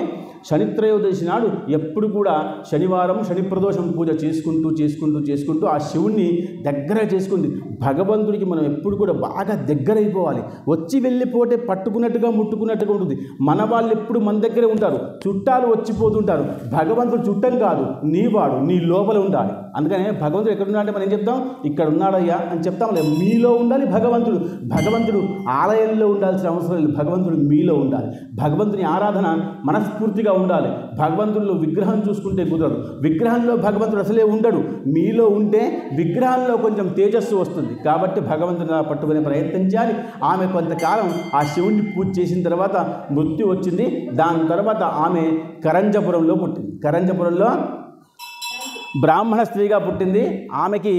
[SPEAKER 1] శనిత్రయోదశి నాడు ఎప్పుడు కూడా శనివారం శని ప్రదోషం పూజ చేసుకుంటూ ఆ శివుణ్ణి దగ్గర చేసుకుంది. భగవంతుడికి మనం ఎప్పుడు కూడా బాగా దగ్గరైపోవాలి. వచ్చి వెళ్ళిపోతే పట్టుకున్నట్టుగా ముట్టుకున్నట్టుగా ఉంటుంది. మన వాళ్ళు ఎప్పుడు మన దగ్గరే ఉంటారు, చుట్టాలు వచ్చిపోతుంటారు. భగవంతుడు చుట్టం కాదు, నీవాడు, నీ లోపల ఉండాలి. అందుకనే భగవంతుడు ఎక్కడ ఉన్నాడంటే మనం ఏం చెప్తాం? ఇక్కడ ఉన్నాడయ్యా అని చెప్తాం. లేదు, మీలో ఉండాలి భగవంతుడు. భగవంతుడు ఆలయంలో ఉండాల్సిన అవసరం లేదు, భగవంతుడు మీలో ఉండాలి. భగవంతుని ఆరాధన మనస్ఫూర్తిగా ఉండాలి. భగవంతుడిలో విగ్రహం చూసుకుంటే కుదరదు. విగ్రహంలో భగవంతుడు అసలే ఉండడు. మీలో ఉంటే విగ్రహంలో కొంచెం తేజస్సు వస్తుంది. కాబట్టి భగవంతుని పట్టుకునే ప్రయత్నం చేయాలి. ఆమె కొంతకాలం ఆ శివుణ్ణి పూజ చేసిన తర్వాత మృత్యు వచ్చింది. దాని తర్వాత ఆమె కరంజపురంలో పుట్టింది. కరంజపురంలో బ్రాహ్మణ స్త్రీగా పుట్టింది. ఆమెకి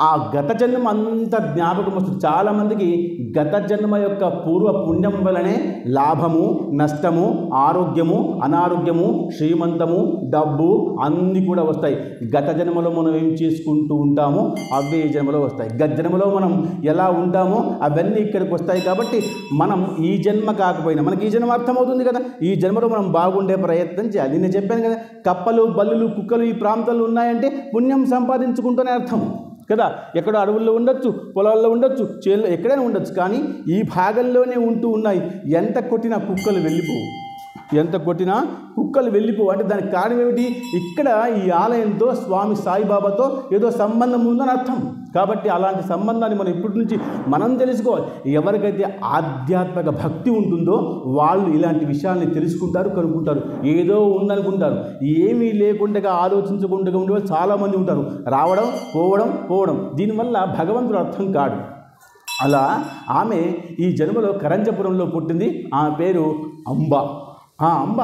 [SPEAKER 1] ఆ గత జన్మ అంత జ్ఞాపకం వస్తుంది. చాలామందికి గత జన్మ యొక్క పూర్వ పుణ్యం వలనే లాభము, నష్టము, ఆరోగ్యము, అనారోగ్యము, శ్రీమంతము, డబ్బు అన్నీ కూడా వస్తాయి. గత జన్మలో మనం ఏం చేసుకుంటూ ఉంటామో అవే ఈ జన్మలో వస్తాయి. గత జన్మలో మనం ఎలా ఉంటామో అవన్నీ ఇక్కడికి వస్తాయి. కాబట్టి మనం ఈ జన్మ కాకపోయినా మనకి ఈ జన్మ అర్థమవుతుంది కదా. ఈ జన్మలో మనం బాగుండే ప్రయత్నం చేయాలి. నేను చెప్పాను కదా, కప్పలు, బల్లులు, కుక్కలు ఈ ప్రాంతాల్లో ఉన్నాయంటే పుణ్యం సంపాదించుకుంటూనే అర్థం కదా. ఎక్కడో అడవుల్లో ఉండొచ్చు, పొలాల్లో ఉండొచ్చు, చేల్లో ఎక్కడైనా ఉండొచ్చు. కానీ ఈ భాగంలోనే ఉంటూ ఉన్నాయి. ఎంత కొట్టినా కుక్కలు వెళ్ళిపోవు, ఎంత కొట్టినా కుక్కలు వెళ్ళిపోవు. అంటే దానికి కారణం ఏమిటి? ఇక్కడ ఈ ఆలయంతో, స్వామి సాయిబాబాతో ఏదో సంబంధం ఉందని అర్థం. కాబట్టి అలాంటి సంబంధాన్ని మనం ఇప్పటి నుంచి మనం తెలుసుకోవాలి. ఎవరికైతే ఆధ్యాత్మిక భక్తి ఉంటుందో వాళ్ళు ఇలాంటి విషయాల్ని తెలుసుకుంటారు, కనుక్కుంటారు. ఏదో ఉందనుకుంటారు. ఏమీ లేకుండా ఆలోచించకుండా ఉండేవాళ్ళు చాలామంది ఉంటారు. రావడం పోవడం. దీనివల్ల భగవంతుడు అర్థం కాడు. అలా ఆమె ఈ జన్మలో కరంజపురంలో పుట్టింది. ఆమె పేరు అంబ. ఆ అంబ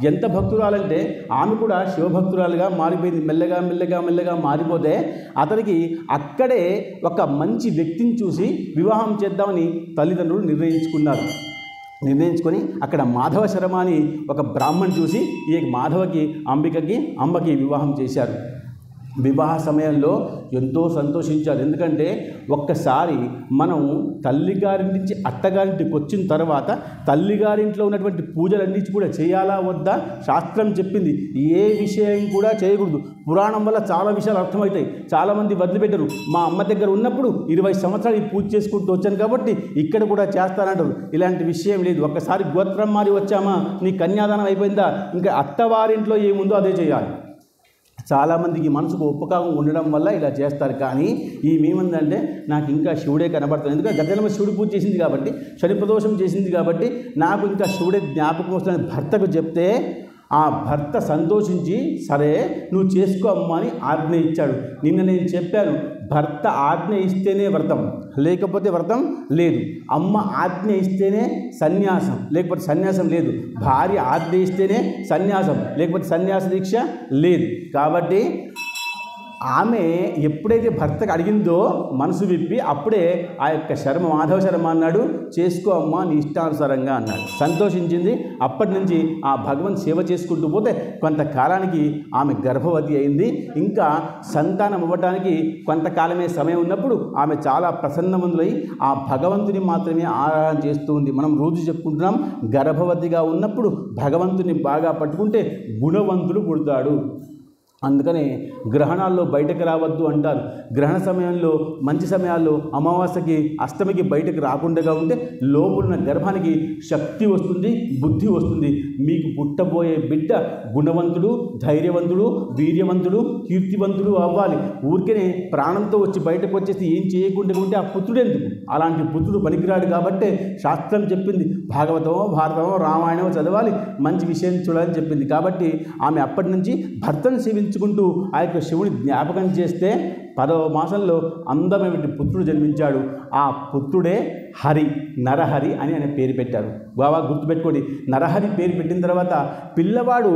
[SPEAKER 1] ఎంత భక్తురాలంటే ఆమె కూడా శివభక్తురాలుగా మారిపోయింది. మెల్లగా మెల్లగా మెల్లగా మారిపోతే అతనికి అక్కడే ఒక మంచి వ్యక్తిని చూసి వివాహం చేద్దామని తల్లిదండ్రులు నిర్ణయించుకొని అక్కడ మాధవ శర్మ అని ఒక బ్రాహ్మణ్ చూసి ఈ మాధవకి అంబకి వివాహం చేశారు. వివాహ సమయంలో ఎంతో సంతోషించారు. ఎందుకంటే ఒక్కసారి మనం తల్లిగారి నుంచి అత్తగారింటికి వచ్చిన తర్వాత తల్లిగారింట్లో ఉన్నటువంటి పూజలన్నీ కూడా చేయాలా వద్దా శాస్త్రం చెప్పింది. ఏ విషయం కూడా చేయకూడదు. పురాణం వల్ల చాలా విషయాలు అర్థమవుతాయి. చాలామంది వదిలిపెట్టరు. మా అమ్మ దగ్గర ఉన్నప్పుడు 20 సంవత్సరాలు ఈ పూజ చేసుకుంటూ వచ్చాను కాబట్టి ఇక్కడ కూడా చేస్తానంటారు. ఇలాంటి విషయం లేదు. ఒక్కసారి గోత్రం మారి వచ్చామా, నీ కన్యాదానం అయిపోయిందా, ఇంకా అత్తవారింట్లో ఏముందో అదే చేయాలి. చాలామందికి మనసుకు ఒప్పుకాగం ఉండడం వల్ల ఇలా చేస్తారు. కానీ ఏమందంటే నాకు ఇంకా శివుడే కనబడుతుంది. ఎందుకంటే గద్దెలమ్మ శివుడు పూజ చేసింది కాబట్టి, శని ప్రదోషం చేసింది కాబట్టి నాకు ఇంకా శివుడే జ్ఞాపకం వస్తుందని భర్తకు చెప్తే ఆ భర్త సంతోషించి సరే నువ్వు చేసుకో అమ్మా అని ఆజ్ఞ ఇచ్చాడు. నిన్న నేను చెప్పాను, భర్త ఆజ్ఞ ఇస్తేనే వ్రతం, లేకపోతే వ్రతం లేదు. అమ్మ ఆజ్ఞ ఇస్తేనే సన్యాసం, లేకపోతే సన్యాసం లేదు. భార్య ఆజ్ఞ ఇస్తేనే సన్యాసం, లేకపోతే సన్యాస దీక్ష లేదు. కాబట్టి ఆమె ఎప్పుడైతే భర్తకు అడిగిందో మనసు విప్పి అప్పుడే ఆ యొక్క మాధవ శర్మ అన్నాడు, చేసుకో అమ్మా నీ ఇష్టానుసారంగా అన్నాడు. సంతోషించింది. అప్పటి నుంచి ఆ భగవంత్ సేవ చేసుకుంటూ పోతే కొంతకాలానికి ఆమె గర్భవతి అయింది. ఇంకా సంతానం అవ్వడానికి కొంతకాలమే సమయం ఉన్నప్పుడు ఆమె చాలా ప్రసన్నవంతులై ఆ భగవంతుని మాత్రమే ఆరాధన చేస్తూ ఉంది. మనం రోజు చెప్పుకుంటున్నాం, గర్భవతిగా ఉన్నప్పుడు భగవంతుని బాగా పట్టుకుంటే గుణవంతుడు పుడతాడు. అందుకనే గ్రహణాల్లో బయటకు రావద్దు అంటారు. గ్రహణ సమయంలో మంచి సమయాల్లో అమావాస్యకి అష్టమికి బయటకు రాకుండా ఉంటే లోపల గర్భానికి శక్తి వస్తుంది, బుద్ధి వస్తుంది. మీకు పుట్టబోయే బిడ్డ గుణవంతుడు, ధైర్యవంతుడు, వీర్యవంతుడు, కీర్తివంతుడు అవ్వాలి. ఊరికనే ప్రాణంతో వచ్చి బయటకు వచ్చేసి ఏం చేయకుండా ఉంటే ఆ పుత్రుడు ఎందుకు? అలాంటి పుత్రుడు పనికిరాడు. కాబట్టి శాస్త్రం చెప్పింది, భాగవతమో భారతమో రామాయణమో చదవాలి, మంచి విషయం చూడాలని చెప్పింది. కాబట్టి ఆమె అప్పటి నుంచి భర్తను సేవించుకుంటూ ఆ యొక్క శివుని జ్ఞాపకం చేస్తే 10వ మాసంలో అందమైన పుత్రుడు జన్మించాడు. ఆ పుత్రుడే హరి, నరహరి అని ఆయన పేరు పెట్టారు. బాగా గుర్తుపెట్టుకోండి, నరహరి పేరు పెట్టిన తర్వాత పిల్లవాడు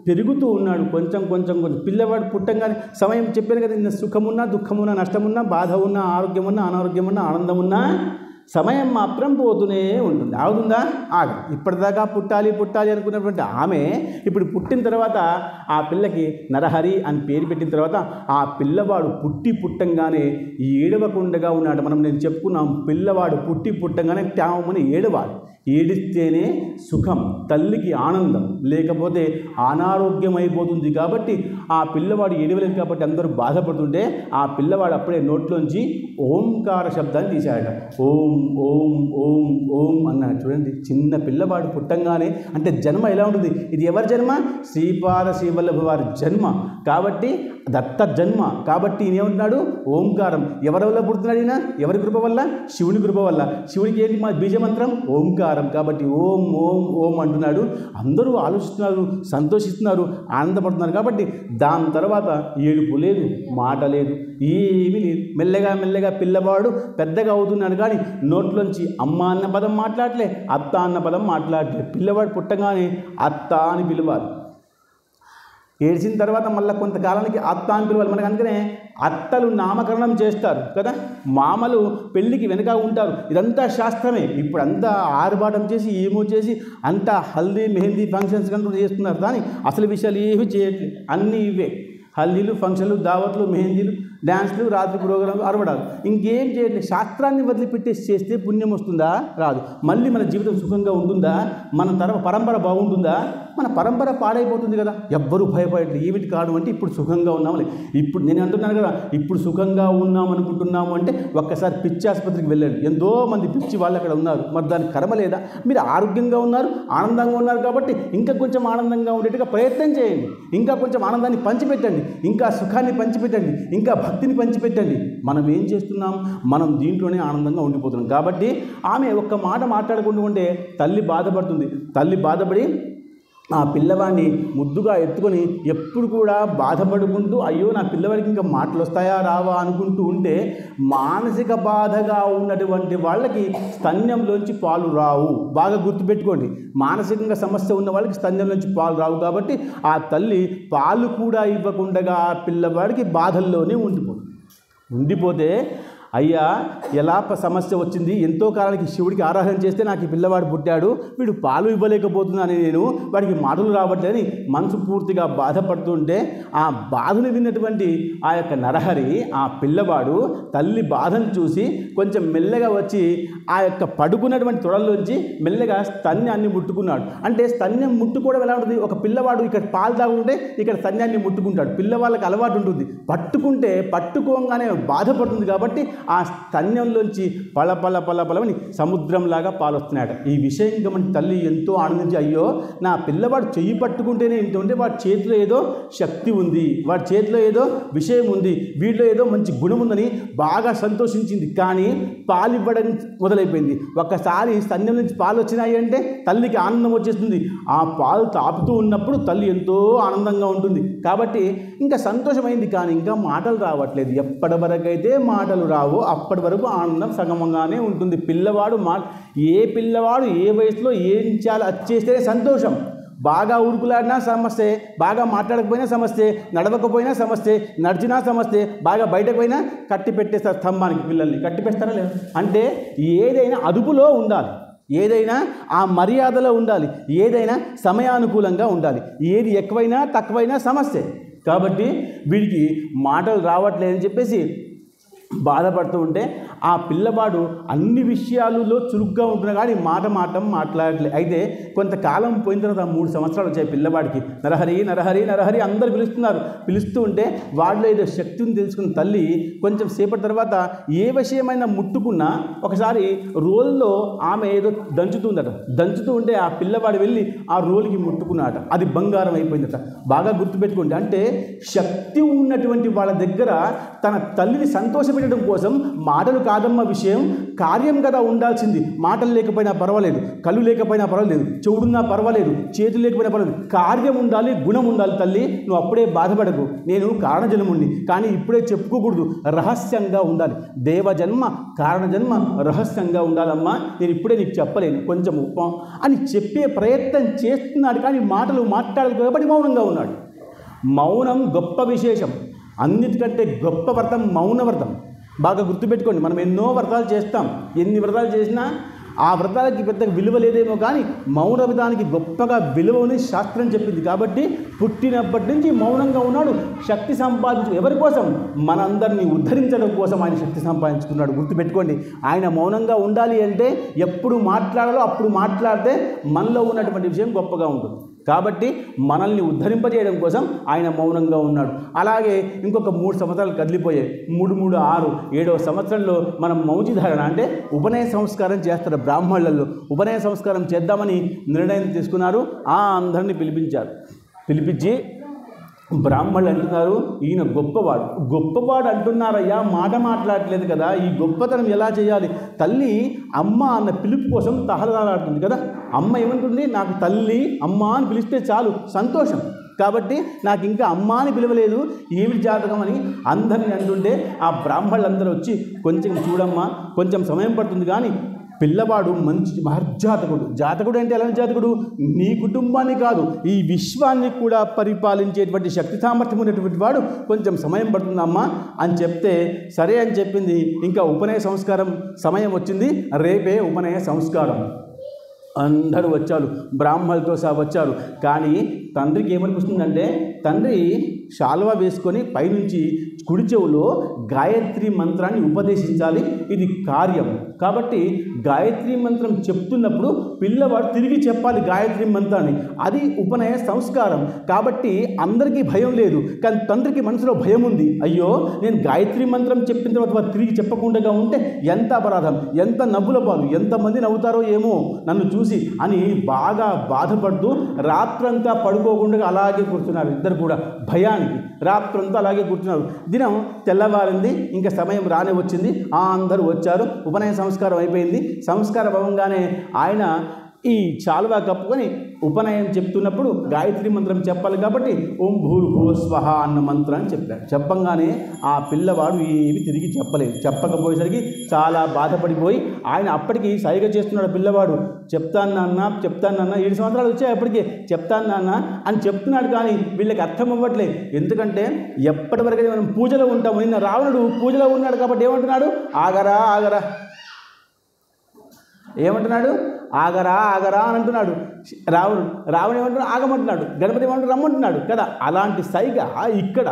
[SPEAKER 1] పెరుగుతూ ఉన్నాడు. కొంచెం పిల్లవాడు పుట్టంగానే సమయం చెప్పాను కదా, నిన్న సుఖమున్నా దుఃఖమున్నా నష్టమున్నా బాధ ఉన్నా ఆరోగ్యమున్నా అనారోగ్యమున్నా ఆనందమున్నా సమయం మాత్రం పోతూనే ఉంటుంది. ఆగుతుందా? ఆగదు. ఇప్పటిదాకా పుట్టాలి అనుకున్నటువంటి ఆమె ఇప్పుడు పుట్టిన తర్వాత ఆ పిల్లకి నరహరి అని పేరు పెట్టిన తర్వాత ఆ పిల్లవాడు పుట్టంగానే ఏడవకుండా ఉన్నాడు. నేను చెప్పుకున్నాం, పిల్లవాడు పుట్టంగానే ట్యామని ఏడవాలి. ఏడిస్తేనే సుఖం, తల్లికి ఆనందం, లేకపోతే అనారోగ్యం అయిపోతుంది. కాబట్టి ఆ పిల్లవాడు ఏడవలేదు కాబట్టి అందరూ బాధపడుతుంటే ఆ పిల్లవాడు అప్పుడే నోట్లోంచి ఓంకార శబ్దాన్ని తీశాడట. ఓం ఓం ఓం ఓం అన్నాడు. చూడండి, చిన్న పిల్లవాడు పుట్టంగానే అంటే జన్మ ఎలా ఉంటుంది? ఇది ఎవరి జన్మ? శ్రీపాద శ్రీవల్లభ వారి జన్మ. కాబట్టి దత్త జన్మ. కాబట్టి ఈయనేమంటున్నాడు? ఓంకారం. ఎవరి వల్ల పుడుతున్నాడు ఈయన? ఎవరి కృప వల్ల? శివుని కృప వల్ల. శివునికి ఏంటి మా బీజమంత్రం? ఓంకారం. కాబట్టి ఓం ఓం ఓం అంటున్నాడు. అందరూ ఆలోచిస్తున్నారు, సంతోషిస్తున్నారు, ఆనందపడుతున్నారు. కాబట్టి దాని తర్వాత ఏడుపు లేదు, మాట లేదు, ఏమీ లేదు. మెల్లగా పిల్లవాడు పెద్దగా అవుతున్నాడు. కానీ నోట్లోంచి అమ్మ అన్న పదం మాట్లాడలే, అత్త అన్న పదం మాట్లాడలే. పిల్లవాడు పుట్టగానే అత్త అని పిలవాలి. ఏడ్చిన తర్వాత మళ్ళీ కొంతకాలానికి అత్త అని పిలవాలి. మనకు అందుకనే అత్తలు నామకరణం చేస్తారు కదా, మామలు పెళ్ళికి వెనక ఉంటారు. ఇదంతా శాస్త్రమే. ఇప్పుడు అంతా ఆరుబాటం చేసి ఏమో చేసి అంతా హల్దీ మెహందీ ఫంక్షన్స్ కంటూ చేస్తున్నారు. కానీ అసలు విషయాలు ఏమీ చేయట్లేదు. అన్నీ ఇవే హల్దీలు, ఫంక్షన్లు, దావత్లు, మెహందీలు, డ్యాన్స్లు, రాత్రి ప్రోగ్రాంలు, అరవడాలు, ఇంకేం చేయట్లేదు. శాస్త్రాన్ని వదిలిపెట్టేసి చేస్తే పుణ్యం వస్తుందా? రాదు. మళ్ళీ మన జీవితం సుఖంగా ఉంటుందా? మన పరంపర బాగుంటుందా? మన పరంపర పాడైపోతుంది కదా. ఎవ్వరూ భయపడట్లేదు. ఏమిటి కారణం అంటే ఇప్పుడు సుఖంగా ఉన్నామని. ఇప్పుడు నేను అంటున్నాను కదా, ఇప్పుడు సుఖంగా ఉన్నాం అనుకుంటున్నాము అంటే ఒక్కసారి పిచ్చి ఆసుపత్రికి వెళ్ళండి. ఎంతో మంది పిచ్చి వాళ్ళు అక్కడ ఉన్నారు. మరి దానికి కర్మ లేదా? మీరు ఆరోగ్యంగా ఉన్నారు, ఆనందంగా ఉన్నారు కాబట్టి ఇంకా కొంచెం ఆనందంగా ఉండేట్టుగా ప్రయత్నం చేయండి. ఇంకా కొంచెం ఆనందాన్ని పంచిపెట్టండి, ఇంకా సుఖాన్ని పంచిపెట్టండి, ఇంకా భక్తిని పంచిపెట్టండి. మనం ఏం చేస్తున్నాం? మనం దీంట్లోనే ఆనందంగా ఉండిపోతున్నాం. కాబట్టి ఆమె ఒక్క మాట మాట్లాడకుండా ఉంటే తల్లి బాధపడుతుంది. తల్లి బాధపడి ఆ పిల్లవాడిని ముద్దుగా ఎత్తుకొని ఎప్పుడు కూడా బాధపడుకుంటూ అయ్యో నా పిల్లవాడికి ఇంకా మాటలు వస్తాయా రావా అనుకుంటూ ఉంటే మానసిక బాధగా ఉన్నటువంటి వాళ్ళకి స్తన్యంలోంచి పాలు రావు. బాగా గుర్తుపెట్టుకోండి, మానసికంగా సమస్య ఉన్న వాళ్ళకి స్తన్యంలోంచి పాలు రావు. కాబట్టి ఆ తల్లి పాలు కూడా ఇవ్వకుండా ఆ పిల్లవాడికి బాధల్లోనే ఉండిపోతే అయ్యా ఎలా సమస్య వచ్చింది, ఎంతో కాలానికి శివుడికి ఆరాధన చేస్తే నాకు ఈ పిల్లవాడు పుట్టాడు, వీడు పాలు ఇవ్వలేకపోతున్నానని నేను వాడికి మాటలు రావట్లేదని మనసు పూర్తిగా బాధపడుతుంటే ఆ బాధను విన్నటువంటి ఆ యొక్క నరహరి ఆ పిల్లవాడు తల్లి బాధను చూసి కొంచెం మెల్లగా వచ్చి ఆ యొక్క పడుకున్నటువంటి తొడల్లోంచి మెల్లగా స్తన్యాన్ని ముట్టుకున్నాడు. అంటే స్తన్యం ముట్టుకోవడం ఎలా ఉంటుంది, ఒక పిల్లవాడు ఇక్కడ పాలు తాగుంటే ఇక్కడ స్తన్యాన్ని ముట్టుకుంటాడు. పిల్లవాళ్ళకి అలవాటు ఉంటుంది, పట్టుకోగానే బాధపడుతుంది. కాబట్టి ఆ స్తన్యంలోంచి పలపలని సముద్రంలాగా పాలు వస్తున్నాయట. ఈ విషయం గమని తల్లి ఎంతో ఆనందించి అయ్యో నా పిల్లవాడు చెయ్యి పట్టుకుంటేనే ఇంత ఉంటే వాడి చేతిలో ఏదో శక్తి ఉంది, వాడి చేతిలో ఏదో విషయం ఉంది, వీడిలో ఏదో మంచి గుణం ఉందని బాగా సంతోషించింది. కానీ పాలు ఇవ్వడం మొదలైపోయింది. ఒక్కసారి స్తన్యం నుంచి పాలు వచ్చినాయి అంటే తల్లికి ఆనందం వచ్చేస్తుంది. ఆ పాలు తాపుతూ ఉన్నప్పుడు తల్లి ఎంతో ఆనందంగా ఉంటుంది. కాబట్టి ఇంకా సంతోషమైంది, కానీ ఇంకా మాటలు రావట్లేదు. ఎప్పటి వరకైతే మాటలు రావు అప్పటి వరకు ఆనందం సగమంగానే ఉంటుంది. ఏ పిల్లవాడు ఏ వయసులో ఏం చేయాలో అది చేస్తేనే సంతోషం. బాగా ఊరుకులాడినా సమస్యే, బాగా మాట్లాడకపోయినా సమస్యే, నడవకపోయినా సమస్యే, నడిచినా సమస్యే, బాగా బయటకు పోయినా కట్టి పెట్టేస్తారు స్తంభానికి. పిల్లల్ని కట్టి పెట్టారా లేదు అంటే ఏదైనా అదుపులో ఉండాలి, ఏదైనా ఆ మర్యాదలో ఉండాలి, ఏదైనా సమయానుకూలంగా ఉండాలి. ఏది ఎక్కువైనా తక్కువైనా సమస్యే. కాబట్టి వీడికి మాటలు రావట్లేదని చెప్పేసి బాధపడుతూ ఉంటే ఆ పిల్లవాడు అన్ని విషయాలలో చురుగ్గా ఉంటున్నా కానీ మాట్లాడట్లేదు. అయితే కొంతకాలం పోయిన తర్వాత 3 సంవత్సరాలు వచ్చాయి పిల్లవాడికి. నరహరి నరహరి నరహరి అందరు పిలుస్తూ ఉంటే వాడిలో ఏదో శక్తిని తెలుసుకున్న తల్లి కొంచెం సేపటి తర్వాత ఏ విషయమైనా ముట్టుకున్నా ఒకసారి రోల్లో ఆమె ఏదో దంచుతూ ఉంటే ఆ పిల్లవాడు వెళ్ళి ఆ రోలుకి ముట్టుకున్నాట. అది బంగారం అయిపోయిందట. బాగా గుర్తుపెట్టుకోండి, అంటే శక్తి ఉన్నటువంటి వాళ్ళ దగ్గర తన తల్లిని సంతోషపెట్టడం కోసం మాటలు కాదమ్మ విషయం, కార్యం కదా ఉండాల్సింది. మాటలు లేకపోయినా పర్వాలేదు, కళ్ళు లేకపోయినా పర్వాలేదు, చెవుడున్నా పర్వాలేదు, చేతులు లేకపోయినా పర్వాలేదు, కార్యం ఉండాలి, గుణం ఉండాలి. తల్లి నువ్వు అప్పుడే బాధపడకు, నేను కారణజన్ముణ్ణి, కానీ ఇప్పుడే చెప్పుకోకూడదు, రహస్యంగా ఉండాలి. దేవజన్మ కారణజన్మ రహస్యంగా ఉండాలమ్మా, నేను ఇప్పుడే నీకు చెప్పలేను, కొంచెం ఉప్పం అని చెప్పే ప్రయత్నం చేస్తున్నాడు. కానీ మాటలు మాట్లాడదు కాబట్టి మౌనంగా ఉన్నాడు. మౌనం గొప్ప విశేషం. అన్నిటికంటే గొప్ప వ్రతం మౌన వ్రతం. బాగా గుర్తుపెట్టుకోండి, మనం ఎన్నో వ్రతాలు చేస్తాం, ఎన్ని వ్రతాలు చేసినా ఆ వ్రతాలకి పెద్దగా విలువ లేదేమో, కానీ మౌన వ్రతానికి గొప్పగా విలువ అని శాస్త్రం చెప్పింది. కాబట్టి పుట్టినప్పటి నుంచి మౌనంగా ఉన్నాడు. శక్తి ఎవరి కోసం? మనందరినీ ఉద్ధరించడం కోసం ఆయన శక్తి సంపాదించుకున్నాడు. గుర్తుపెట్టుకోండి, ఆయన మౌనంగా ఉండాలి అంటే ఎప్పుడు మాట్లాడాలో అప్పుడు మాట్లాడితే మనలో ఉన్నటువంటి విషయం గొప్పగా ఉంటుంది. కాబట్టి మనల్ని ఉద్ధరింపజేయడం కోసం ఆయన మౌనంగా ఉన్నాడు. అలాగే ఇంకొక 3 సంవత్సరాలు కదిలిపోయాయి. 3, 6, 7వ సంవత్సరంలో మనం మౌజిధారణ అంటే ఉపనయన సంస్కారం చేస్తారు. బ్రాహ్మణులలో ఉపనయన సంస్కారం చేద్దామని నిర్ణయం తీసుకున్నారు. అందరినీ పిలిపించి బ్రాహ్మణులు అంటున్నారు, ఈయన గొప్పవాడు అంటున్నారయ్యా, మాట్లాడట్లేదు కదా, ఈ గొప్పతనం ఎలా చేయాలి? తల్లి అమ్మ అన్న పిలుపు కోసం తహలదాలాడుతుంది కదా. అమ్మ ఏమంటుంది, నాకు తల్లి అమ్మ అని పిలిస్తే చాలు సంతోషం. కాబట్టి నాకు ఇంకా అమ్మ అని పిలవలేదు, ఏమిటి జాతకం అని అందరిని అంటుంటే ఆ బ్రాహ్మణులందరూ వచ్చి కొంచెం చూడమ్మా, కొంచెం సమయం పడుతుంది, కానీ పిల్లవాడు మంచి జాతకుడు అంటే ఎలాంటి జాతకుడు? నీ కుటుంబాన్ని కాదు, ఈ విశ్వాన్ని కూడా పరిపాలించేటువంటి శక్తి సామర్థ్యం ఉన్నటువంటి వాడు, కొంచెం సమయం పడుతుందమ్మా అని చెప్తే సరే అని చెప్పింది. ఇంకా ఉపనయన సంస్కారం సమయం వచ్చింది, రేపే ఉపనయన సంస్కారం. అందరూ వచ్చారు, బ్రాహ్మణులతో సహా వచ్చారు. కానీ తండ్రికి ఏమనిపిస్తుందంటే, తండ్రి శాలువా వేసుకొని పైనుంచి కుడి చెవులో గాయత్రి మంత్రాన్ని ఉపదేశించాలి, ఇది కార్యం. కాబట్టి గాయత్రి మంత్రం చెప్తున్నప్పుడు పిల్లవాడు తిరిగి చెప్పాలి గాయత్రి మంత్రాన్ని, అది ఉపనయన సంస్కారం. కాబట్టి అందరికీ భయం లేదు, కానీ తండ్రికి మనసులో భయం ఉంది. అయ్యో, నేను గాయత్రి మంత్రం చెప్పిన తర్వాత వారు తిరిగి చెప్పకుండా ఉంటే ఎంత అపరాధం, ఎంత నవ్వుల పాలు, ఎంతమంది నవ్వుతారో ఏమో నన్ను చూసి అని బాగా బాధపడుతూ రాత్రంతా పడుకోకుండా అలాగే కూర్చున్నారు. ఇద్దరు కూడా భయానికి రాత్రంతా అలాగే కూర్చున్నారు. దినం తెల్లవారింది, ఇంకా సమయం రానే వచ్చింది. అందరూ వచ్చారు, ఉపనయన సంస్కారం అయిపోయింది. సంస్కారం అవ్వగానే ఆయన ఈ చాలువా కప్పుకొని ఉపనయనం చెప్తున్నప్పుడు గాయత్రి మంత్రం చెప్పాలి కాబట్టి ఓం భూర్భువ స్వహ అన్న మంత్రాన్ని చెప్పాడు. చెప్పంగానే ఆ పిల్లవాడు ఏమి తిరిగి చెప్పలేదు. చెప్పకపోయేసరికి చాలా బాధపడిపోయి ఆయన అప్పటికి సైగ చేస్తున్నాడు. పిల్లవాడు చెప్తాను నాన్న 7 సంవత్సరాలు వచ్చాయి అప్పటికే చెప్తాను నాన్న అని చెప్తున్నాడు. కానీ వీళ్ళకి అర్థం అవ్వట్లేదు. ఎందుకంటే ఎప్పటి వరకైతే మనం పూజలో ఉంటాము, నిన్న రావణుడు పూజలో ఉన్నాడు కాబట్టి ఏమంటున్నాడు, ఆగరా ఆగరా ఏమంటున్నాడు, ఆగరా ఆగరా అని అంటున్నాడు. రావణుడు ఏమంటున్నాడు, ఆగమంటున్నాడు. గణపతి ఏమంటాడు, రమ్మంటున్నాడు కదా. అలాంటి సైగ ఇక్కడ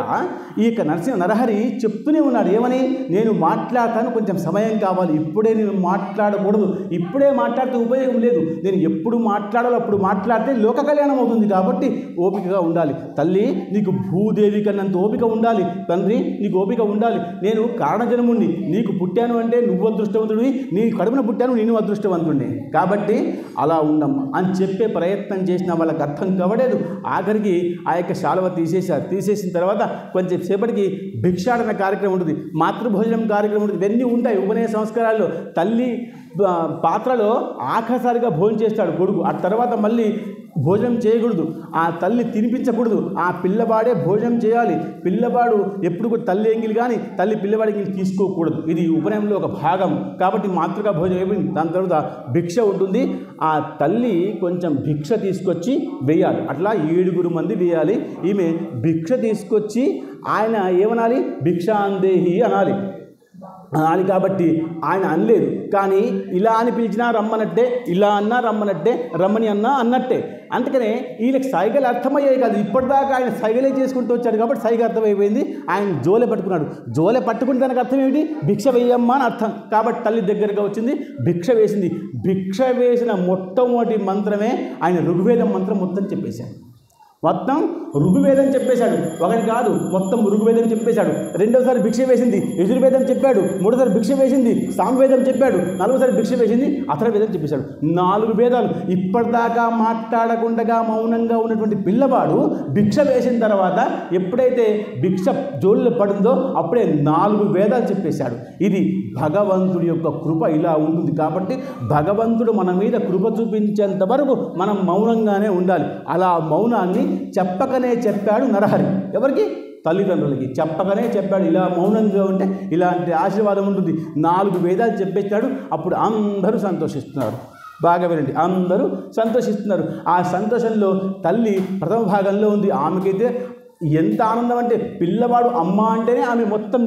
[SPEAKER 1] ఈ యొక్క నరహరి చెప్తూనే ఉన్నాడు. ఏమని, నేను మాట్లాడతాను, కొంచెం సమయం కావాలి, ఇప్పుడే నేను మాట్లాడకూడదు, ఇప్పుడే మాట్లాడితే ఉపయోగం లేదు, నేను ఎప్పుడు మాట్లాడాలో అప్పుడు మాట్లాడితే లోక కళ్యాణం అవుతుంది కాబట్టి ఓపికగా ఉండాలి. తల్లి నీకు భూదేవి కన్నంత ఓపిక ఉండాలి, తండ్రి నీకు ఓపిక ఉండాలి. నేను కారణజన్ముడిని, నీకు పుట్టాను అంటే నువ్వు అదృష్టవంతుడివి, నీ కడుపున పుట్టాను నేను అదృష్టవంతుడిని, కాబట్టి అలా ఉండమ్మా అని చెప్పే ప్రయత్నం చేసిన వాళ్ళకి అర్థం కావలేదు. ఆఖరికి ఆ యొక్క శాలువ తీసేశారు. తీసేసిన తర్వాత కొంచెం సేపటికి భిక్షాటన కార్యక్రమం ఉంటుంది, మాతృభోజనం కార్యక్రమం ఉంటుంది, ఇవన్నీ ఉంటాయి ఉపనయన సంస్కారాల్లో. తల్లి పాత్రలో ఆఖరిసారిగా భోజనం చేస్తాడు కొడుకు. ఆ తర్వాత మళ్ళీ భోజనం చేయకూడదు, ఆ తల్లి తినిపించకూడదు, ఆ పిల్లవాడే భోజనం చేయాలి. పిల్లవాడు ఎప్పుడు కూడా తల్లి ఎంగిలి కానీ తల్లి పిల్లవాడికి తీసుకోకూడదు. ఇది ఉపనయనంలో ఒక భాగం కాబట్టి మాతృగా భోజనం అయిపోయింది. దాని తర్వాత భిక్ష ఉంటుంది. ఆ తల్లి కొంచెం భిక్ష తీసుకొచ్చి వేయాలి. అట్లా 7 మంది వేయాలి. ఈమె భిక్ష తీసుకొచ్చి ఆయన ఏమనాలి, భిక్షాందేహి అనాలి కాబట్టి ఆయన అనలేదు. కానీ ఇలా అని పిలిచినా రమ్మనట్టే, ఇలా అన్నా రమ్మనట్టే, రమ్మని అన్నా అన్నట్టే. అందుకనే వీళ్ళకి సైగలు అర్థమయ్యాయి కాదు. ఇప్పటిదాకా ఆయన సైగలే చేసుకుంటూ వచ్చాడు కాబట్టి సైగ అర్థమైపోయింది. ఆయన జోలె పట్టుకున్నాడు. జోలె పట్టుకుని దానికి అర్థం ఏమిటి, భిక్ష వేయమ్మా అని అర్థం. కాబట్టి తల్లి దగ్గరగా వచ్చింది, భిక్ష వేసింది. భిక్ష వేసిన మొట్టమొదటి మంత్రమే ఆయన ఋగ్వేదం మంత్రం మొత్తం చెప్పేశాడు. మొత్తం ఋగ్వేదం చెప్పేశాడు. ఒకటి కాదు, మొత్తం ఋగ్వేదం చెప్పేశాడు. రెండోసారి భిక్ష వేసింది యజుర్వేదం చెప్పాడు. మూడోసారి భిక్ష వేసింది సామవేదం చెప్పాడు. నాలుగోసారి భిక్ష వేసింది అథర్వవేదం చెప్పేశాడు. 4 వేదాలు. ఇప్పటిదాకా మాట్లాడకుండా మౌనంగా ఉన్నటువంటి పిల్లవాడు భిక్ష వేసిన తర్వాత ఎప్పుడైతే భిక్ష జోళ్ళు పడిందో అప్పుడే 4 వేదాలు చెప్పేశాడు. ఇది భగవంతుడి యొక్క కృప ఇలా ఉంటుంది. కాబట్టి భగవంతుడు మన మీద కృప చూపించేంత వరకు మనం మౌనంగానే ఉండాలి. అలా మౌనాన్ని చెప్పకనే చెప్పాడు నరహరి. ఎవరికి, తల్లిదండ్రులకి చెప్పకనే చెప్పాడు. ఇలా మౌనంగా ఉంటే ఇలాంటి ఆశీర్వాదం ఉంటుంది. 4 వేదాలు చెప్పేశాడు. అప్పుడు అందరూ సంతోషిస్తున్నారు. బాగా వినండి, అందరూ సంతోషిస్తున్నారు. ఆ సంతోషంలో తల్లి ప్రథమ భాగంలో ఉంది. ఆమెకైతే ఎంత ఆనందం అంటే పిల్లవాడు అమ్మ అంటేనే ఆమె మొత్తం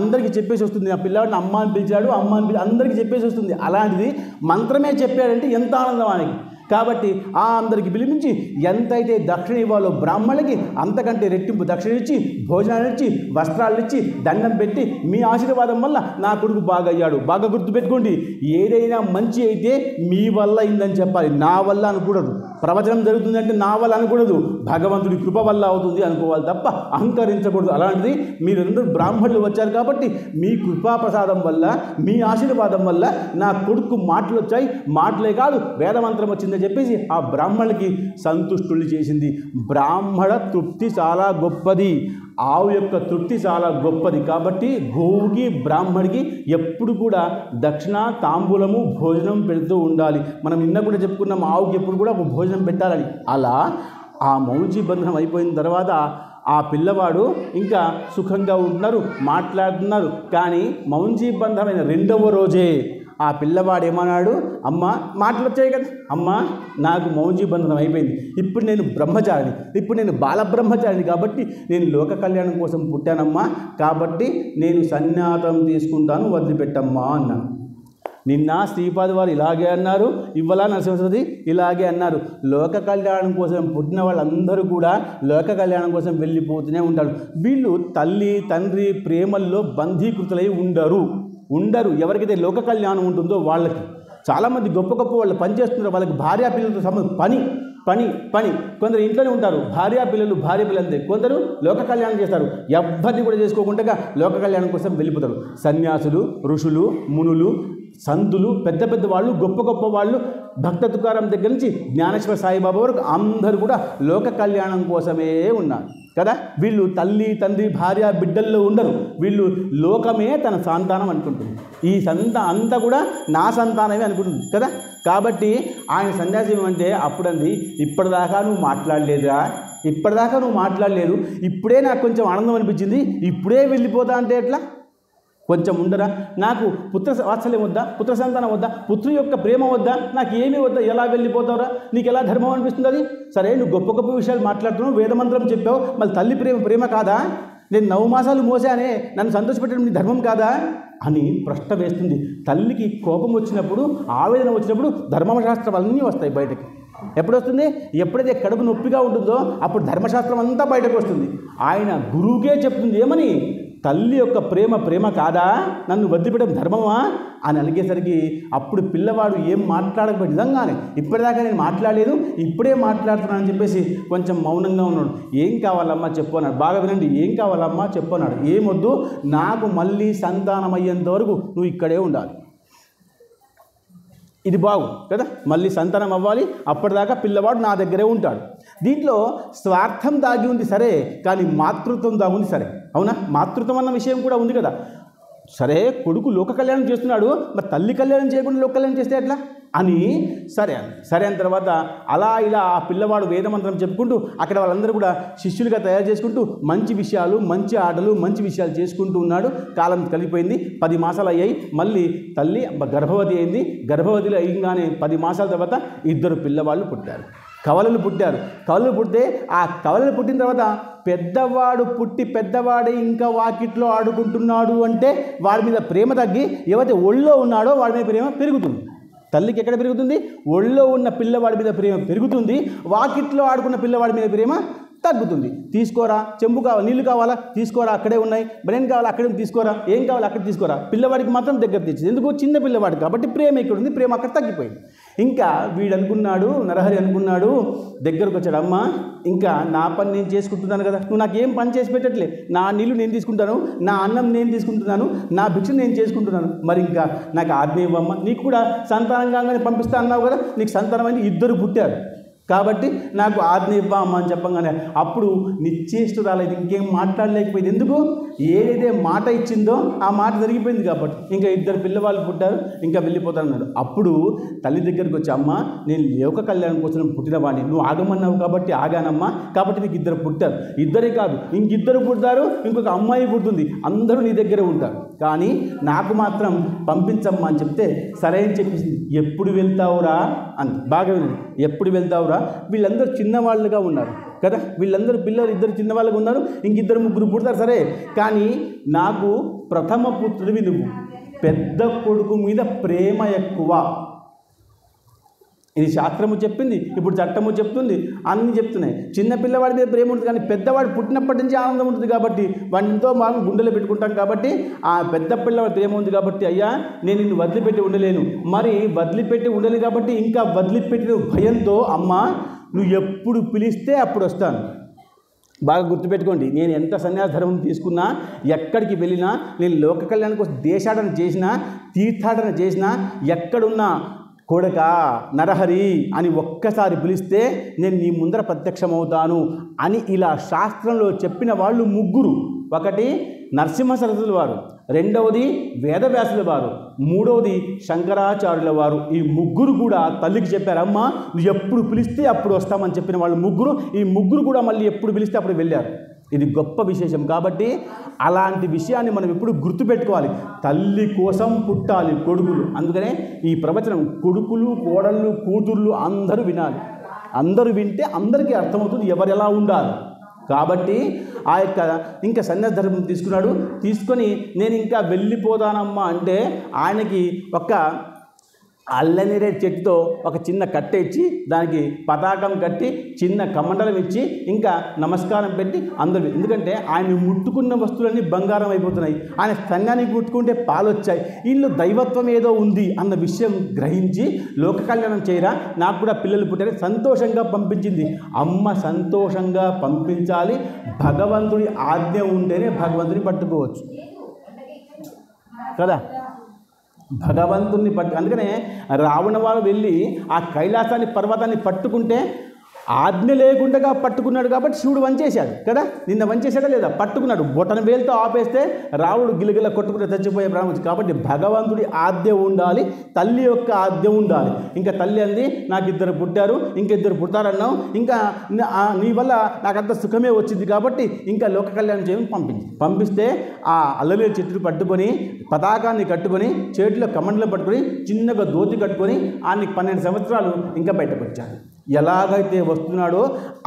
[SPEAKER 1] అందరికీ చెప్పేసి వస్తుంది. ఆ పిల్లవాడిని అమ్మ అని పిలిచాడు, అమ్మ అని అందరికీ చెప్పేసి వస్తుంది. అలాంటిది మంత్రమే చెప్పాడంటే ఎంత ఆనందం ఆమెకి. కాబట్టి ఆ అందరికి పిలిపించి ఎంతైతే దక్షిణ ఇవ్వాలో బ్రాహ్మణులకి అంతకంటే రెట్టింపు దక్షిణ ఇచ్చి, భోజనాలు ఇచ్చి, వస్త్రాలు ఇచ్చి, దండం పెట్టి, మీ ఆశీర్వాదం వల్ల నా కొడుకు బాగా అయ్యాడు, బాగా గుర్తుపెట్టుకోండి, ఏదైనా మంచి అయితే మీ వల్ల అయిందని చెప్పాలి, నా వల్ల అనకూడదు. ప్రవచనం జరుగుతుందంటే నా వల్ల అనకూడదు, భగవంతుడి కృప వల్ల అవుతుంది అనుకోవాలి తప్ప అహంకరించకూడదు. అలాంటిది మీరందరూ బ్రాహ్మణులు వచ్చారు కాబట్టి మీ కృపాప్రసాదం వల్ల, మీ ఆశీర్వాదం వల్ల నా కొడుకు మాటలు వచ్చాయి, మాటలే కాదు వేదమంత్రం వచ్చిందని చెప్పేసి ఆ బ్రాహ్మణులకి సంతుష్టులు చేసింది. బ్రాహ్మణ తృప్తి చాలా గొప్పది, ఆవు యొక్క తృప్తి చాలా గొప్పది. కాబట్టి గోవుకి బ్రాహ్మడికి ఎప్పుడు కూడా దక్షిణ తాంబూలము భోజనం పెడుతూ ఉండాలి. మనం నిన్న కూడా చెప్పుకున్నాం, ఆవుకి ఎప్పుడు కూడా ఒక భోజనం పెట్టాలని. అలా ఆ మౌంజీ బంధనం అయిపోయిన తర్వాత ఆ పిల్లవాడు ఇంకా సుఖంగా ఉంటున్నారు, మాట్లాడుతున్నారు. కానీ మౌంజీ బంధమైన 2వ రోజే ఆ పిల్లవాడు ఏమన్నాడు, అమ్మ మాటలు వచ్చాయి కదా, అమ్మ నాకు మౌంజీ బంధనం అయిపోయింది, ఇప్పుడు నేను బ్రహ్మచారిని, ఇప్పుడు నేను బాలబ్రహ్మచారిని కాబట్టి నేను లోక కళ్యాణం కోసం పుట్టానమ్మా, కాబట్టి నేను సన్యాసం తీసుకుంటాను, వదిలిపెట్టమ్మా అన్నాను. నిన్న శ్రీపాద వారు ఇలాగే అన్నారు, ఇవ్వలా నరసింహసరస్వతి ఇలాగే అన్నారు. లోక కళ్యాణం కోసం పుట్టిన వాళ్ళందరూ కూడా లోక కళ్యాణం కోసం వెళ్ళిపోతూనే ఉంటారు. వీళ్ళు తల్లి తండ్రి ప్రేమల్లో బంధీకృతులై ఉండరు. ఎవరికైతే లోక కళ్యాణం ఉంటుందో వాళ్ళకి. చాలామంది గొప్ప వాళ్ళు పనిచేస్తున్నారు, వాళ్ళకి భార్యా పిల్లలతో పని కొందరు ఇంట్లోనే ఉంటారు, భార్య పిల్లలు అంతే. కొందరు లోక కళ్యాణం చేస్తారు, ఎవ్వరిని కూడా చేసుకోకుండా లోక కళ్యాణం కోసం వెళ్ళిపోతారు. సన్యాసులు, ఋషులు, మునులు, సంతులు, పెద్ద వాళ్ళు, గొప్ప వాళ్ళు, భక్త తుకారం దగ్గర నుంచి జ్ఞానేశ్వర సాయిబాబా వరకు అందరూ కూడా లోక కళ్యాణం కోసమే ఉన్నారు కదా. వీళ్ళు తల్లి తండ్రి భార్య బిడ్డల్లో ఉండరు, వీళ్ళు లోకమే తన సంతానం అనుకుంటుంది. ఈ అంతా కూడా నా సంతానమే అనుకుంటుంది కదా. కాబట్టి ఆయన సన్యాసం ఏమంటే అప్పుడంది, ఇప్పటిదాకా నువ్వు మాట్లాడలేదురా, ఇప్పటిదాకా నువ్వు మాట్లాడలేదు, ఇప్పుడే నాకు కొంచెం ఆనందం అనిపించింది, ఇప్పుడే వెళ్ళిపోతా అంటే ఎట్లా? కొంచెం ఉండరా? నాకు పుత్ర వాత్సల్యం వద్దా? పుత్ర సంతానం వద్దా? పుత్రుని యొక్క ప్రేమ వద్దా? నాకు ఏమీ వద్దా? ఎలా వెళ్ళిపోతావురా? నీకు ఎలా ధర్మం అనిపిస్తుంది అది? సరే, నువ్వు గొప్ప గొప్ప విషయాలు మాట్లాడుతున్నావు, వేదమంత్రం చెప్పావు, మళ్ళీ తల్లి ప్రేమ కాదా? నేను 9 మాసాలు మోసానే, నన్ను సంతోషపెట్టడం నీ ధర్మం కాదా అని ప్రశ్న వేస్తుంది. తల్లికి కోపం వచ్చినప్పుడు, ఆవేదన వచ్చినప్పుడు ధర్మశాస్త్రం అన్నీ వస్తాయి బయటకి. ఎప్పుడు వస్తుంది? ఎప్పుడైతే కడుపు నొప్పిగా ఉంటుందో అప్పుడు ధర్మశాస్త్రం అంతా బయటకు వస్తుంది. ఆయన గురువుకే చెప్తుంది ఏమని, తల్లి యొక్క ప్రేమ కాదా, నన్ను వదిలిపెట్టడం ధర్మమా అని అడిగేసరికి అప్పుడు పిల్లవాడు ఏం మాట్లాడకపోయి, నిజంగానే ఇప్పటిదాకా నేను మాట్లాడలేదు, ఇప్పుడే మాట్లాడుతున్నానని చెప్పేసి కొంచెం మౌనంగా ఉన్నాడు. ఏం కావాలమ్మా చెప్పు అన్నాడు. బాగా వినండి, ఏం కావాలమ్మా చెప్పు అన్నాడు. ఏమొద్దు, నాకు మళ్ళీ సంతానం అయ్యేంత వరకు నువ్వు ఇక్కడే ఉండాలి. ఇది బాగు కదా, మళ్ళీ సంతానం అవ్వాలి, అప్పటిదాకా పిల్లవాడు నా దగ్గరే ఉంటాడు. దీంట్లో స్వార్థం దాగి ఉంది సరే, కానీ మాతృత్వం దాగి ఉంది సరే. అవునా? మాతృత్వం అన్న విషయం కూడా ఉంది కదా. సరే, కొడుకు లోక కళ్యాణం చేస్తున్నాడు, మరి తల్లి కళ్యాణం చేయకుండా లోక కళ్యాణం చేస్తే ఎట్లా అని సరే అయిన తర్వాత అలా ఇలా ఆ పిల్లవాడు వేదమంత్రం చెప్పుకుంటూ అక్కడ వాళ్ళందరూ కూడా శిష్యులుగా తయారు చేసుకుంటూ మంచి విషయాలు, మంచి ఆటలు, మంచి విషయాలు చేసుకుంటూ ఉన్నాడు. కాలం కలిగిపోయింది. 10 మాసాలు అయ్యాయి. మళ్ళీ తల్లి గర్భవతి అయింది. గర్భవతిలో అయ్యంగానే 10 మాసాల తర్వాత 2 పిల్లవాళ్ళు పుట్టారు. కవలలు పుట్టారు. కవలలు పుడితే ఆ కవలలు పుట్టిన తర్వాత పెద్దవాడు పుట్టి పెద్దవాడే ఇంకా వాకిట్లో ఆడుకుంటున్నాడు అంటే వాడి మీద ప్రేమ తగ్గి ఎవరైతే ఒళ్ళో ఉన్నాడో వాడి మీద ప్రేమ పెరుగుతుంది. తల్లికి ఎక్కడ పెరుగుతుంది? ఒళ్ళో ఉన్న పిల్లవాడి మీద ప్రేమ పెరుగుతుంది. వాకిట్లో ఆడుకున్న పిల్లవాడి మీద ప్రేమ తగ్గుతుంది. తీసుకోరా, చెంబు కావాలి, నీళ్ళు కావాలా, తీసుకోరా, అక్కడే ఉన్నాయి, బ్రెయిన్ కావాలా, అక్కడే తీసుకోరా, ఏం కావాలి అక్కడ తీసుకోరా. పిల్లవాడికి మాత్రం దగ్గర తెచ్చింది. ఎందుకు? చిన్న పిల్లవాడు కాబట్టి ప్రేమ ఇక్కడ ఉంది, ప్రేమ అక్కడ తగ్గిపోయింది. ఇంకా వీడు అనుకున్నాడు, నరహరి అనుకున్నాడు, దగ్గరకు వచ్చాడు, అమ్మ ఇంకా నా పని నేను చేసుకుంటున్నాను కదా, నువ్వు నాకు ఏం పని చేసి పెట్టట్లే, నా నీళ్ళు నేను తీసుకుంటాను, నా అన్నం నేను తీసుకుంటున్నాను, నా భిక్ష నేను చేసుకుంటున్నాను, మరి ఇంకా నాకు ఆజ్ఞ ఇవ్వమ్మ, నీకు కూడా సంతానం కాగానే పంపిస్తా అన్నావు కదా, నీకు సంతానం అని 2 పుట్టారు కాబట్టి నాకు ఆజ్ఞ ఇవ్వమ్మ అని చెప్పగానే అప్పుడు నిశ్చేష్టురాలైతే ఇంకేం మాట్లాడలేకపోయింది. ఎందుకు? ఏదైతే మాట ఇచ్చిందో ఆ మాట జరిగిపోయింది కాబట్టి. ఇంకా 2 పిల్లవాళ్ళు పుట్టారు, ఇంకా వెళ్ళిపోతానన్నాడు. అప్పుడు తల్లి దగ్గరికి వచ్చి, అమ్మ నేను లోక కళ్యాణం కోసం పుట్టినవాడిని, నువ్వు ఆగమన్నావు కాబట్టి ఆగానమ్మా, కాబట్టి నీకు 2 పుట్టారు. 2 కాదు, ఇంక 2 పుడతారు, ఇంకొక అమ్మాయి పుడుతుంది, అందరూ నీ దగ్గరే ఉంటారు, కానీ నాకు మాత్రం పంపించమ్మా అని చెప్తే సరే అని చెప్పేసింది. ఎప్పుడు వెళ్తావురా అని. బాగా వినండి, ఎప్పుడు వెళ్తావురా? వీళ్ళందరూ చిన్నవాళ్ళుగా ఉన్నారు కదా, వీళ్ళందరూ పిల్లలు 2 చిన్నవాళ్ళుగా ఉన్నారు, ఇంక 2-3 పుడతారు సరే, కానీ నాకు ప్రథమ పుత్రుడివి నువ్వు, పెద్ద కొడుకు మీద ప్రేమ ఎక్కువ. ఇది శాస్త్రము చెప్పింది, ఇప్పుడు చట్టము చెప్తుంది, అన్నీ చెప్తున్నాయి. చిన్న పిల్లవాడి మీద ప్రేమ ఉంటుంది, కానీ పెద్దవాడు పుట్టినప్పటి నుంచి ఆనందం ఉంటుంది కాబట్టి వాడిని ఎంతో బాగా గుండెలో పెట్టుకుంటాం కాబట్టి ఆ పెద్ద పిల్లవాడి ప్రేమ ఉంది కాబట్టి, అయ్యా నేను నిన్ను వదిలిపెట్టి ఉండలేను, మరి వదిలిపెట్టి ఉండలేను కాబట్టి ఇంకా వదిలిపెట్టిన భయంతో అమ్మ నువ్వు ఎప్పుడు పిలిస్తే అప్పుడు వస్తాను. బాగా గుర్తుపెట్టుకోండి, నేను ఎంత సన్యాస ధర్మం తీసుకున్నా, ఎక్కడికి వెళ్ళినా, నేను లోక కళ్యాణం కోసం దేశాటన చేసినా, తీర్థాటన చేసినా, ఎక్కడున్నా కొడక నరహరి అని ఒక్కసారి పిలిస్తే నేను నీ ముందర ప్రత్యక్షమవుతాను అని ఇలా శాస్త్రంలో చెప్పిన వాళ్ళు 3. ఒకటి నరసింహ సరస్వతుల వారు, రెండవది వేదవ్యాసుల వారు, మూడవది శంకరాచార్యుల వారు. ఈ 3 కూడా తల్లికి చెప్పారు, అమ్మ నువ్వు ఎప్పుడు పిలిస్తే అప్పుడు వస్తామని చెప్పిన వాళ్ళు 3. ఈ 3 కూడా మళ్ళీ ఎప్పుడు పిలిస్తే అప్పుడు వెళ్ళారు. ఇది గొప్ప విశేషం. కాబట్టి అలాంటి విషయాన్ని మనం ఎప్పుడు గుర్తుపెట్టుకోవాలి. తల్లి కోసం పుట్టాలి కొడుకులు. అందుకనే ఈ ప్రవచనం కొడుకులు, కోడళ్ళు, కూతుర్లు అందరూ వినాలి. అందరూ వింటే అందరికీ అర్థమవుతుంది ఎవరెలా ఉండాలి. కాబట్టి ఆ యొక్క ఇంకా సన్యాస ధర్మం తీసుకున్నాడు. తీసుకొని నేను ఇంకా వెళ్ళిపోతానమ్మా అంటే ఆయనకి ఒక అల్లనేరేడు చెట్టుతో ఒక చిన్న కట్టె ఇచ్చి దానికి పతాకం కట్టి చిన్న కమండలం ఇచ్చి ఇంకా నమస్కారం పెట్టి అందరూ, ఎందుకంటే ఆయన ముట్టుకున్న వస్తువులన్నీ బంగారం అయిపోతున్నాయి, ఆయన స్తన్యానికి ముట్టుకుంటే పాలు వచ్చాయి, వీళ్ళు దైవత్వం ఏదో ఉంది అన్న విషయం గ్రహించి లోక కళ్యాణం చేయరా, నాకు కూడా పిల్లలు పుట్టారు, సంతోషంగా పంపించింది. అమ్మ సంతోషంగా పంపించాలి. భగవంతుడి ఆజ్ఞ ఉంటేనే భగవంతుని పట్టుకోవచ్చు కదా. భగవంతుని అందుకనే రావణ వారు వెళ్ళి ఆ కైలాసాన్ని పర్వతాన్ని పట్టుకుంటే ఆజ్ఞ లేకుండా పట్టుకున్నాడు కాబట్టి శివుడు వంచేశాడు కదా. నిన్న వంచేశాడా లేదా? పట్టుకున్నాడు. బొటన వేలుతో ఆపేస్తే రావుడు గిలగిల కొట్టుకుంటే చచ్చిపోయే బ్రాహ్మణుడు. కాబట్టి భగవంతుడి ఆజ్ఞ ఉండాలి, తల్లి యొక్క ఆజ్ఞ ఉండాలి. ఇంకా తల్లి అంది, నాకు ఇద్దరు పుట్టారు, ఇంకిద్దరు పుట్టారన్నావు, ఇంకా నీ వల్ల నాకంత సుఖమే వచ్చింది కాబట్టి ఇంకా లోక కళ్యాణం చేయమని పంపిస్తే ఆ అల్లలే చెట్టును పట్టుకొని పతాకాన్ని కట్టుకొని చేతిలో కమండలు పట్టుకొని చిన్నగా దోతి కట్టుకొని ఆయనకి 12 సంవత్సరాలు ఇంకా బయటకు వచ్చాడు. ఎలాగైతే వస్తున్నాడో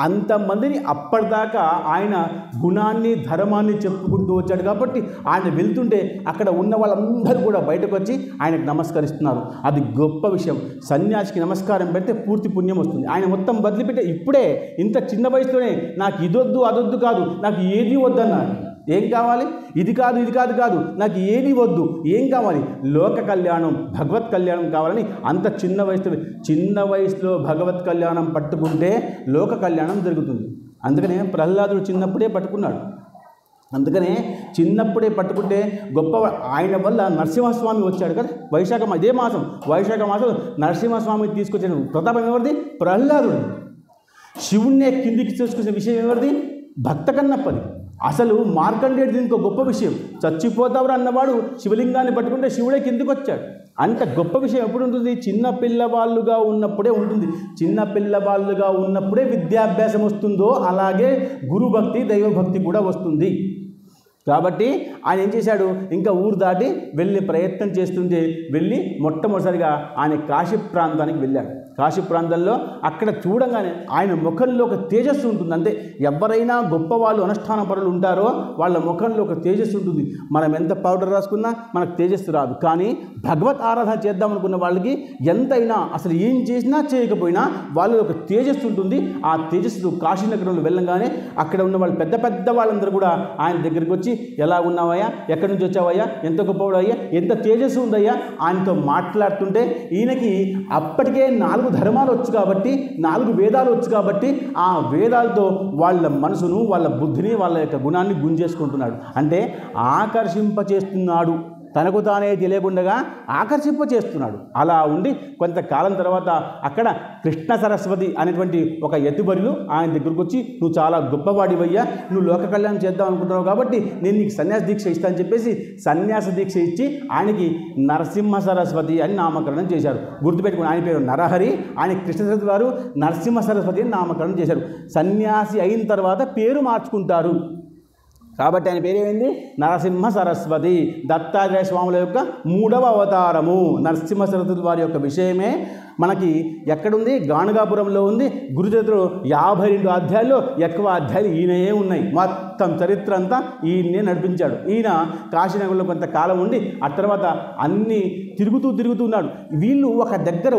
[SPEAKER 1] అంతమందిని అప్పటిదాకా ఆయన గుణాన్ని ధర్మాన్ని చెప్పుకుంటూ వచ్చాడు. కాబట్టి ఆయన వెళ్తుంటే అక్కడ ఉన్న వాళ్ళందరూ కూడా బయటకు వచ్చి ఆయనకు నమస్కరిస్తున్నారు. అది గొప్ప విషయం. సన్యాసికి నమస్కారం పెడితే పూర్తి పుణ్యం వస్తుంది. ఆయన మొత్తం బదిలిపెట్టే ఇప్పుడే ఇంత చిన్న వయసులోనే నాకు ఇదొద్దు అదొద్దు కాదు, నాకు ఏది వద్దన్నాడు. ఏం కావాలి? ఇది కాదు ఇది కాదు కాదు, నాకు ఏది వద్దు, ఏం కావాలి? లోక కళ్యాణం, భగవత్ కళ్యాణం కావాలని అంత చిన్న వయసులో భగవత్ కళ్యాణం పట్టుకుంటే లోక కళ్యాణం జరుగుతుంది. అందుకనే ప్రహ్లాదుడు చిన్నప్పుడే పట్టుకున్నాడు. అందుకనే చిన్నప్పుడే పట్టుకుంటే గొప్ప. ఆయన వల్ల నరసింహస్వామి వచ్చాడు కదా, ఇదే మాసం వైశాఖ మాసం నరసింహస్వామి తీసుకొచ్చిన ప్రతాపం ఎవరిది? ప్రహ్లాదుడు. శివుణ్ణే కిందికి తీసుకొచ్చిన విషయం ఎవరిది? భక్త కన్నప్పది. అసలు మార్కండేయుడు దీనికి గొప్ప విషయం. చచ్చిపోతావురా అన్నవాడు శివలింగాన్ని పట్టుకుంటే శివుడే కిందికి వచ్చాడు. అంత గొప్ప విషయం ఎప్పుడు ఉంటుంది? చిన్న పిల్లవాళ్ళుగా ఉన్నప్పుడే ఉంటుంది. చిన్న పిల్లవాళ్ళుగా ఉన్నప్పుడే విద్యాభ్యాసం వస్తుందో అలాగే గురుభక్తి దైవభక్తి కూడా వస్తుంది. కాబట్టి ఆయన ఏం చేశాడు? ఇంకా ఊరు దాటి వెళ్ళి ప్రయత్నం చేస్తుంటే వెళ్ళి మొట్టమొదటిసారిగా ఆయన కాశీ ప్రాంతానికి వెళ్ళాడు. కాశీ ప్రాంతంలో అక్కడ చూడంగానే ఆయన ముఖంలో ఒక తేజస్సు ఉంటుంది. అంతే, ఎవరైనా గొప్పవాళ్ళు అనుష్ఠాన పరులు ఉంటారో వాళ్ళ ముఖంలో ఒక తేజస్సు ఉంటుంది. మనం ఎంత పౌడర్ రాసుకున్నా మనకు తేజస్సు రాదు. కానీ భగవత్ ఆరాధన చేద్దాం అనుకున్న వాళ్ళకి ఎంతైనా అసలు ఏం చేసినా చేయకపోయినా వాళ్ళలో ఒక తేజస్సు ఉంటుంది. ఆ తేజస్సు కాశీనగరంలో వెళ్ళంగానే అక్కడ ఉన్న వాళ్ళు పెద్ద వాళ్ళందరూ కూడా ఆయన దగ్గరికి వచ్చి, ఎలా ఉన్నావయ్యా, ఎక్కడి నుంచి వచ్చావయ్యా, ఎంత గొప్పవాడు అయ్యా, ఎంత తేజస్సు ఉందయ్యా ఆయనతో మాట్లాడుతుంటే ఈయనకి అప్పటికే 4 ధర్మాలు వచ్చు కాబట్టి 4 వేదాలు వచ్చు కాబట్టి ఆ వేదాలతో వాళ్ళ మనసును, వాళ్ళ బుద్ధిని, వాళ్ళ యొక్క గుణాన్ని గుంజేసుకుంటున్నాడు. అంటే ఆకర్షింపచేస్తున్నాడు. తనకు తానే తెలియకుండా ఆకర్షింపచేస్తున్నాడు. అలా ఉండి కొంతకాలం తర్వాత అక్కడ కృష్ణ సరస్వతి అనేటువంటి ఒక యతివరులు ఆయన దగ్గరకు వచ్చి, నువ్వు చాలా గొప్పవాడివయ్యా, నువ్వు లోక కళ్యాణం చేద్దాం అనుకుంటున్నావు కాబట్టి నేను నీకు సన్యాస దీక్ష ఇస్తానని చెప్పేసి సన్యాస దీక్ష ఇచ్చి ఆయనకి నరసింహ సరస్వతి అని నామకరణం చేశారు. గుర్తుపెట్టుకుని ఆయన పేరు నరహరి, ఆయన కృష్ణ సరస్వతి వారు నరసింహ సరస్వతి అని నామకరణం చేశారు. సన్యాసి అయిన తర్వాత పేరు మార్చుకుంటారు కాబట్టి ఆయన పేరేమైంది? నరసింహ సరస్వతి. దత్తాత్రేయ స్వాముల యొక్క 3వ అవతారము నరసింహ సరస్వతి వారి యొక్క విషయమే మనకి ఎక్కడుంది? గాణగాపురంలో ఉంది. గురుచరిత్రలో 52 అధ్యాయాల్లో ఎక్కువ అధ్యాయాలు ఈయనయే ఉన్నాయి. మొత్తం చరిత్ర అంతా ఈయన్నే నడిపించాడు. ఈయన కాశీనగరంలో కొంతకాలం ఉండి ఆ తర్వాత అన్నీ తిరుగుతున్నాడు. వీళ్ళు ఒక దగ్గర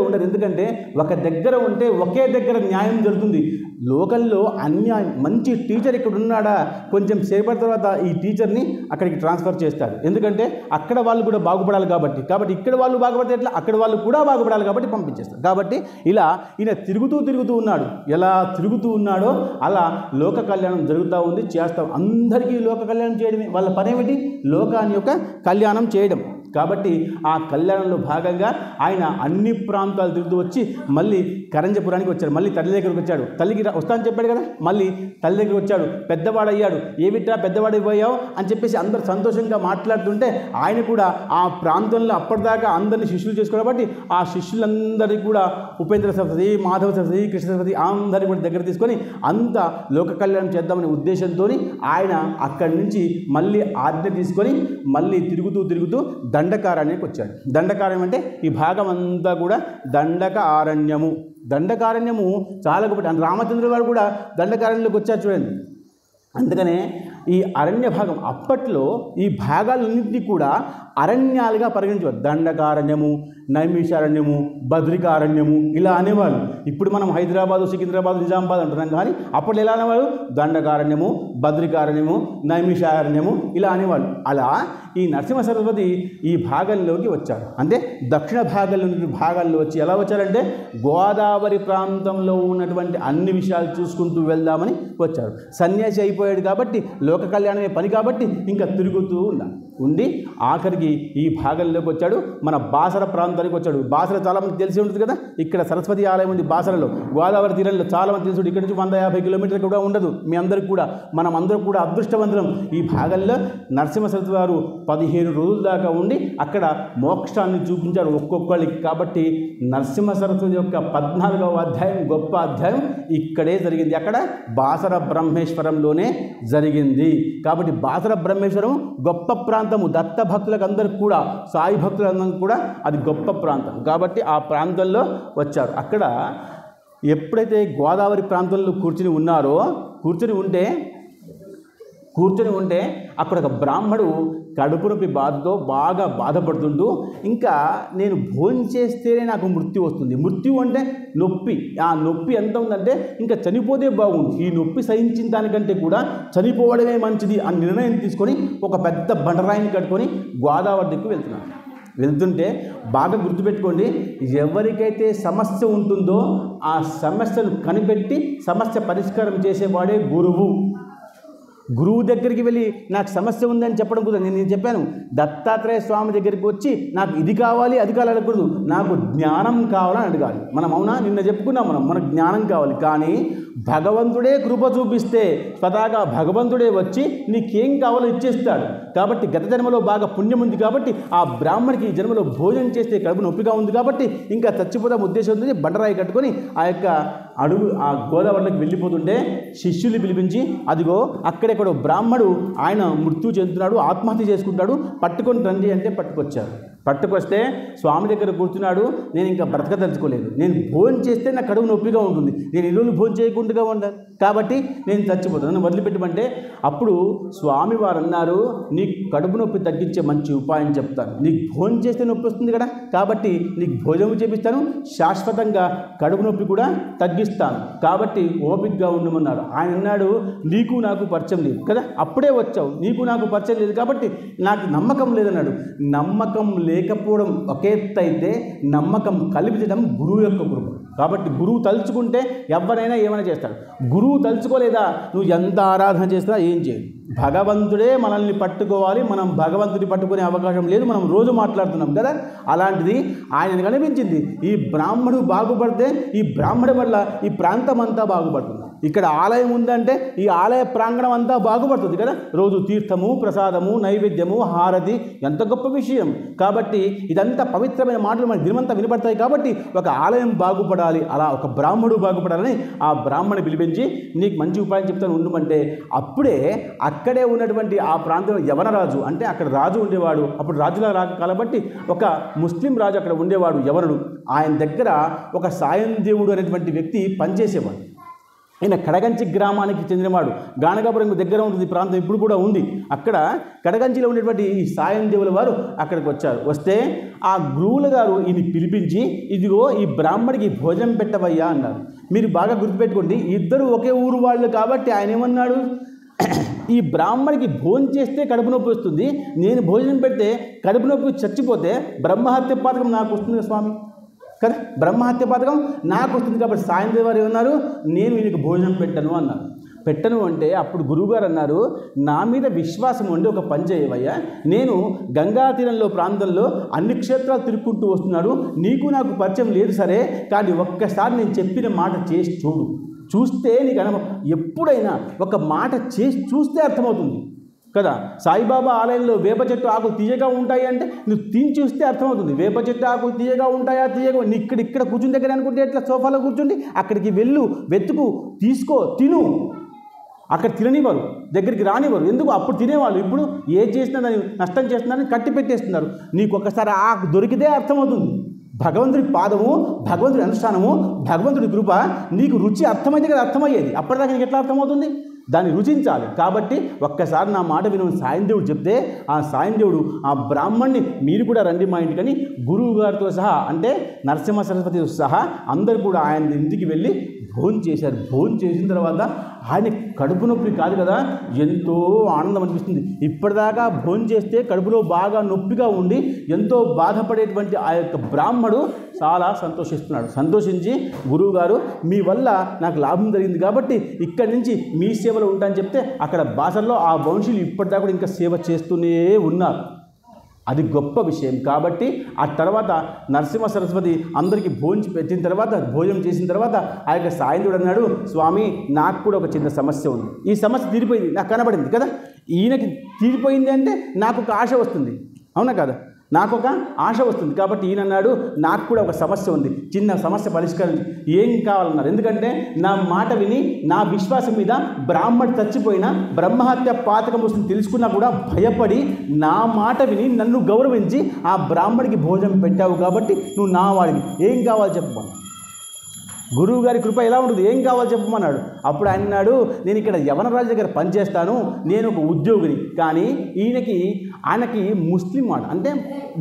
[SPEAKER 1] ఉండరు. ఎందుకంటే ఒక దగ్గర ఉంటే ఒకే దగ్గర న్యాయం జరుగుతుంది. లోకల్లో అన్యాయం. మంచి టీచర్ ఇక్కడ ఉన్నాడా, కొంచెం సేపటి తర్వాత ఈ టీచర్ని అక్కడికి ట్రాన్స్ఫర్ చేస్తాడు. ఎందుకంటే అక్కడ వాళ్ళు కూడా బాగుపడాలి కాబట్టి ఇక్కడ వాళ్ళు బాగుపడితే ఎట్లా, అక్కడ వాళ్ళు కూడా బాగుపడాలి కాబట్టి పంపించేస్తారు. కాబట్టి ఇలా ఈయన తిరుగుతూ ఉన్నాడు. ఎలా తిరుగుతూ ఉన్నాడో అలా లోక కళ్యాణం జరుగుతూ ఉంది. చేస్తాం అందరికీ లోక కళ్యాణం చేయడమే వాళ్ళ పనేమిటి? లోకాన్ని యొక్క కళ్యాణం చేయడం. కాబట్టి ఆ కళ్యాణంలో భాగంగా ఆయన అన్ని ప్రాంతాలు తిరుగుతూ వచ్చి మళ్ళీ కరంజపురానికి వచ్చాడు. మళ్ళీ తల్లి దగ్గరికి వచ్చాడు. తల్లికి వస్తానని చెప్పాడు కదా, మళ్ళీ తల్లి దగ్గరికి వచ్చాడు. పెద్దవాడయ్యాడు. ఏమిట్రా పెద్దవాడైపోయావు అని చెప్పేసి అందరూ సంతోషంగా మాట్లాడుతుంటే ఆయన కూడా ఆ ప్రాంతంలో అప్పటిదాకా అందరినీ శిష్యులు చేసుకోవాలి కాబట్టి ఆ శిష్యులందరికీ కూడా ఉపేంద్ర సరస్వతి, మాధవ సరస్వతి, కృష్ణ సరస్వతి అందరినీ కూడా దగ్గర తీసుకొని అంత లోక కళ్యాణం చేద్దామనే ఉద్దేశంతో ఆయన అక్కడి నుంచి మళ్ళీ ఆజ్ఞ తీసుకొని మళ్ళీ తిరుగుతూ దండకారణ్యానికి వచ్చాడు. దండకారణ్యం అంటే ఈ భాగం అంతా కూడా దండక ఆరణ్యము. దండకారణ్యము చాలా గొప్ప. రామచంద్రుడు గారు కూడా దండకారణ్యంలోకి వచ్చారు చూడండి. అందుకనే ఈ అరణ్య భాగం అప్పట్లో ఈ భాగాలన్నింటినీ కూడా అరణ్యాలుగా పరిగణించేవారు. దండకారణ్యము, నైమిషారణ్యము, బద్రికారణ్యము ఇలా అనేవాళ్ళు. ఇప్పుడు మనం హైదరాబాదు, సికింద్రాబాద్, నిజామాబాద్ అంటున్నాం. కానీ అప్పట్లో ఎలా అనేవాళ్ళు? దండకారణ్యము, బద్రికారణ్యము, నైమిషారణ్యము ఇలా అనేవాళ్ళు. అలా ఈ నరసింహ సరస్వతి ఈ భాగంలోకి వచ్చాడు. అంటే దక్షిణ భాగాల్లో వచ్చి ఎలా వచ్చారంటే గోదావరి ప్రాంతంలో ఉన్నటువంటి అన్ని విషయాలు చూసుకుంటూ వెళ్దామని వచ్చాడు. సన్యాసి అయిపోయాడు కాబట్టి లోక కళ్యాణమే పని కాబట్టి ఇంకా తిరుగుతూ ఉన్నాడు. ఉండి ఆఖరికి ఈ భాగంలోకి వచ్చాడు. మన బాసర ప్రాంతానికి వచ్చాడు. బాసర చాలామంది తెలిసి ఉంటుంది కదా, ఇక్కడ సరస్వతి ఆలయం ఉంది బాసరలో, గోదావరి తీరంలో చాలామంది తెలుసు. ఇక్కడ నుంచి 150 కిలోమీటర్లు కూడా ఉండదు. మీ అందరికీ కూడా మనం అందరం కూడా అదృష్టవంతులం. ఈ భాగంలో నరసింహ సరస్వతి వారు 15 రోజుల దాకా ఉండి అక్కడ మోక్షాన్ని చూపించారు ఒక్కొక్కళ్ళకి. కాబట్టి నరసింహ సరస్వతి యొక్క 14వ అధ్యాయం గొప్ప అధ్యాయం ఇక్కడే జరిగింది. అక్కడ బాసర బ్రహ్మేశ్వరంలోనే జరిగింది. కాబట్టి బాసర బ్రహ్మేశ్వరం గొప్ప ప్రాంతము. దత్త భక్తులకు అందరికి కూడా, సాయి భక్తులందరికీ కూడా అది గొప్ప ప్రాంతం. కాబట్టి ఆ ప్రాంతంలో వచ్చారు. అక్కడ ఎప్పుడైతే గోదావరి ప్రాంతంలో కూర్చుని ఉన్నారో, కూర్చుని ఉంటే అక్కడ ఒక బ్రాహ్మడు కడుపు నొప్పి బాధతో బాగా బాధపడుతుంటూ, ఇంకా నేను భోజనం చేస్తేనే నాకు మృత్యు వస్తుంది. మృత్యు అంటే నొప్పి. ఆ నొప్పి ఎంత ఉందంటే ఇంకా చనిపోతే బాగుండు, ఈ నొప్పి సహించిన దానికంటే కూడా చనిపోవడమే మంచిది అని నిర్ణయం తీసుకొని ఒక పెద్ద బండరాయిని కట్టుకొని గోదావరి దిక్కు వెళ్తుంటే బాగా గుర్తుపెట్టుకోండి, ఎవరికైతే సమస్య ఉంటుందో ఆ సమస్యను కనిపెట్టి సమస్య పరిష్కారం చేసేవాడే గురువు. గురువు దగ్గరికి వెళ్ళి నాకు సమస్య ఉందని చెప్పడం కుదరదు. నేను చెప్పాను, దత్తాత్రేయ స్వామి దగ్గరికి వచ్చి నాకు ఇది కావాలి అది కావాలి అడగకూడదు, నాకు జ్ఞానం కావాలని అడగాలి. మనం అవునా, నిన్న చెప్పుకున్నాం, మనకు జ్ఞానం కావాలి. కానీ భగవంతుడే కృప చూపిస్తే స్వతహాగా భగవంతుడే వచ్చి నీకేం కావాలో ఇచ్చేస్తాడు. కాబట్టి గత జన్మలో బాగా పుణ్యం ఉంది కాబట్టి ఆ బ్రాహ్మణికి ఈ జన్మలో భోజనం చేస్తే కడుపు నొప్పిగా ఉంది కాబట్టి ఇంకా చచ్చిపోదాం ఉద్దేశం ఉంది. బండరాయి కట్టుకొని ఆ యొక్క అడుగు ఆ గోదావరిలోకి వెళ్ళిపోతుంటే శిష్యులు పిలిపించి, అదిగో అక్కడెక్కడో బ్రాహ్మడు ఆయన మృత్యు చెందుతున్నాడు, ఆత్మహత్య చేసుకుంటాడు, పట్టుకొని రండి అంటే పట్టుకొచ్చారు. పట్టుకొస్తే స్వామి దగ్గర కూర్చున్నాడు. నేను ఇంకా బ్రతకదలుచుకోలేదు, నేను భోజనం చేస్తే నా కడుపు నొప్పిగా ఉంటుంది, నేను ఈ రోజు భోజనం చేయకుండా ఉండాలి కాబట్టి నేను చచ్చిపోతాను, నన్ను వదిలిపెట్టమంటే అప్పుడు స్వామి వారు అన్నారు, నీకు కడుపు నొప్పి తగ్గించే మంచి ఉపాయం చెప్తాను. నీకు భోజనం చేస్తే నొప్పి వస్తుంది కదా, కాబట్టి నీకు భోజనం చేపిస్తాను, శాశ్వతంగా కడుపు నొప్పి కూడా తగ్గిస్తాను, కాబట్టి ఓపికగా ఉండమన్నారు. ఆయన అన్నాడు, నీకు నాకు పరిచయం లేదు కదా, అప్పుడే వచ్చావు, నీకు నాకు పరిచయం లేదు కాబట్టి నాకు నమ్మకం లేదన్నాడు. నమ్మకం లేకపోవడం ఒక ఎత్తు అయితే నమ్మకం కల్పించడం గురువు యొక్క కృప. కాబట్టి గురువు తలుచుకుంటే ఎవరైనా ఏమైనా చేస్తాడు. గురువు తలుచుకోలేదా నువ్వు ఎంత ఆరాధన చేసినా ఏం చేయదు. భగవంతుడే మనల్ని పట్టుకోవాలి, మనం భగవంతుని పట్టుకునే అవకాశం లేదు. మనం రోజు మాట్లాడుతున్నాం కదా, అలాంటిది ఆయన కనిపించింది. ఈ బ్రాహ్మడు బాగుపడితే ఈ బ్రాహ్మడి వల్ల ఈ ప్రాంతం అంతా బాగుపడుతుంది. ఇక్కడ ఆలయం ఉందంటే ఈ ఆలయ ప్రాంగణం అంతా బాగుపడుతుంది కదా, రోజు తీర్థము, ప్రసాదము, నైవేద్యము, హారతి, ఎంత గొప్ప విషయం. కాబట్టి ఇదంతా పవిత్రమైన మాటలు మన దినమంతా వినపడతాయి. కాబట్టి ఒక ఆలయం బాగుపడాలి, అలా ఒక బ్రాహ్మడు బాగుపడాలని ఆ బ్రాహ్మణి పిలిపించి నీకు మంచి ఉపాయం చెప్తాను ఉండమంటే, అప్పుడే అక్కడే ఉన్నటువంటి ఆ ప్రాంతంలో యవన రాజు, అంటే అక్కడ రాజు ఉండేవాడు, అప్పుడు రాజులా రాక కాబట్టి ఒక ముస్లిం రాజు అక్కడ ఉండేవాడు యవనుడు. ఆయన దగ్గర ఒక సాయం దేవుడు అనేటువంటి వ్యక్తి పనిచేసేవాడు. ఆయన కడగంచి గ్రామానికి చెందినవాడు. గానగాపురం దగ్గర ఉంటుంది ప్రాంతం, ఇప్పుడు కూడా ఉంది. అక్కడ కడగంచిలో ఉండేటువంటి ఈ సాయం దేవుల వారు అక్కడికి వచ్చారు. వస్తే ఆ గురువుల గారు ఈయన పిలిపించి, ఇదిగో ఈ బ్రాహ్మడికి భోజనం పెట్టవయ్యా అన్నారు. మీరు బాగా గుర్తుపెట్టుకోండి, ఇద్దరు ఒకే ఊరు వాళ్ళు కాబట్టి ఆయన ఏమన్నాడు, ఈ బ్రాహ్మడికి భోజనం చేస్తే కడుపు నొప్పి వస్తుంది, నేను భోజనం పెడితే కడుపు నొప్పి చచ్చిపోతే బ్రహ్మహత్య పాతకం నాకు వస్తుంది స్వామి కదా, బ్రహ్మహత్య పథకం నాకు వస్తుంది. కాబట్టి సాయంత్రం వారు ఏమన్నారు, నేను వీనికి భోజనం పెట్టను అన్నారు. పెట్టను అంటే అప్పుడు గురువుగారు అన్నారు, నా మీద విశ్వాసం ఉండి ఒక పని చేయవయ్యా, నేను గంగా తీరంలో ప్రాంతంలో అన్ని క్షేత్రాలు తిరుక్కుంటూ వస్తున్నాడు, నీకు నాకు పరిచయం లేదు సరే, కానీ ఒక్కసారి నేను చెప్పిన మాట చేసి చూడు, చూస్తే నీకు ఎప్పుడైనా ఒక మాట చేసి చూస్తే అర్థమవుతుంది కదా. సాయిబాబా ఆలయంలో వేప చెట్టు ఆకులు తీయగా ఉంటాయి అంటే నువ్వు తిని చూస్తే అర్థమవుతుంది. వేప చెట్టు ఆకులు తీయగా ఉంటాయా, తీయగా నీ ఇక్కడ కూర్చుని దగ్గర అనుకుంటే ఎట్లా సోఫాలో కూర్చుండి అక్కడికి వెళ్ళు, వెతుకు, తీసుకో, తిను. అక్కడ తిననివ్వరు, దగ్గరికి రానివ్వరు. ఎందుకు, అప్పుడు తినేవాళ్ళు, ఇప్పుడు ఏది చేసినా దాన్ని నష్టం చేస్తున్నారని కట్టి పెట్టేస్తున్నారు. నీకు ఒక్కసారి ఆకు దొరికితే అర్థమవుతుంది. భగవంతుడి పాదము, భగవంతుడి అనుష్ఠానము, భగవంతుడి కృప నీకు రుచి అర్థమైతే కదా అర్థమయ్యేది. అప్పటిదాకా నీకు ఎట్లా అర్థమవుతుంది, దాన్ని రుచించాలి. కాబట్టి ఒక్కసారి నా మాట విని సాయందేవుడు చెప్తే ఆ సాయందేవుడు ఆ బ్రాహ్మణ్ణి మీరు కూడా రండి మా ఇంటికని గురువు గారితో సహా, అంటే నరసింహ సరస్వతితో సహా అందరూ కూడా ఆయన ఇంటికి వెళ్ళి భోజనం చేశారు. భోజనం చేసిన తర్వాత ఆయన కడుపు నొప్పి కాదు కదా, ఎంతో ఆనందం అనిపిస్తుంది. ఇప్పటిదాకా భోజనం చేస్తే కడుపులో బాగా నొప్పిగా ఉండి ఎంతో బాధపడేటువంటి ఆ యొక్క బ్రాహ్మడు చాలా సంతోషిస్తున్నాడు. సంతోషించి, గురువుగారు మీ వల్ల నాకు లాభం జరిగింది కాబట్టి ఇక్కడి నుంచి మీ సేవలో ఉంటానని చెప్తే అక్కడ బాసల్లో ఆ వంశీయులు ఇప్పటిదాకా కూడా ఇంకా సేవ చేస్తూనే ఉన్నారు. అది గొప్ప విషయం. కాబట్టి ఆ తర్వాత నరసింహ సరస్వతి అందరికీ భోజనం చేసిన తర్వాత ఆ యొక్క సాయంత్రుడు అన్నాడు, స్వామి నాకు కూడా ఒక చిన్న సమస్య ఉంది. ఈ సమస్య తీరిపోయింది, నాకు కనబడింది కదా, ఈయనకి తీరిపోయింది అంటే నాకు ఒక ఆశ వస్తుంది, అవునా కదా, నాకు ఒక ఆశ వస్తుంది. కాబట్టి ఈయన అన్నాడు, నాకు కూడా ఒక సమస్య ఉంది, చిన్న సమస్య పరిష్కరించి ఏం కావాలన్నారు. ఎందుకంటే నా మాట విని నా విశ్వాసం మీద బ్రాహ్మడు చచ్చిపోయినా బ్రహ్మహత్య పాతకం వస్తుంది తెలుసుకున్నా కూడా భయపడి నా మాట విని నన్ను గౌరవించి ఆ బ్రాహ్మడికి భోజనం పెట్టావు కాబట్టి నువ్వు నా వాడికి ఏం కావాలి చెప్పమన్నాడు. గురువు గారి కృప ఎలా ఉంటుంది, ఏం కావాలి చెప్పమన్నాడు. అప్పుడు ఆయన అన్నాడు, నేను ఇక్కడ యవనరాజు దగ్గర పనిచేస్తాను, నేను ఒక ఉద్యోగిని, కానీ ఆయనకి ముస్లిం వాడు, అంటే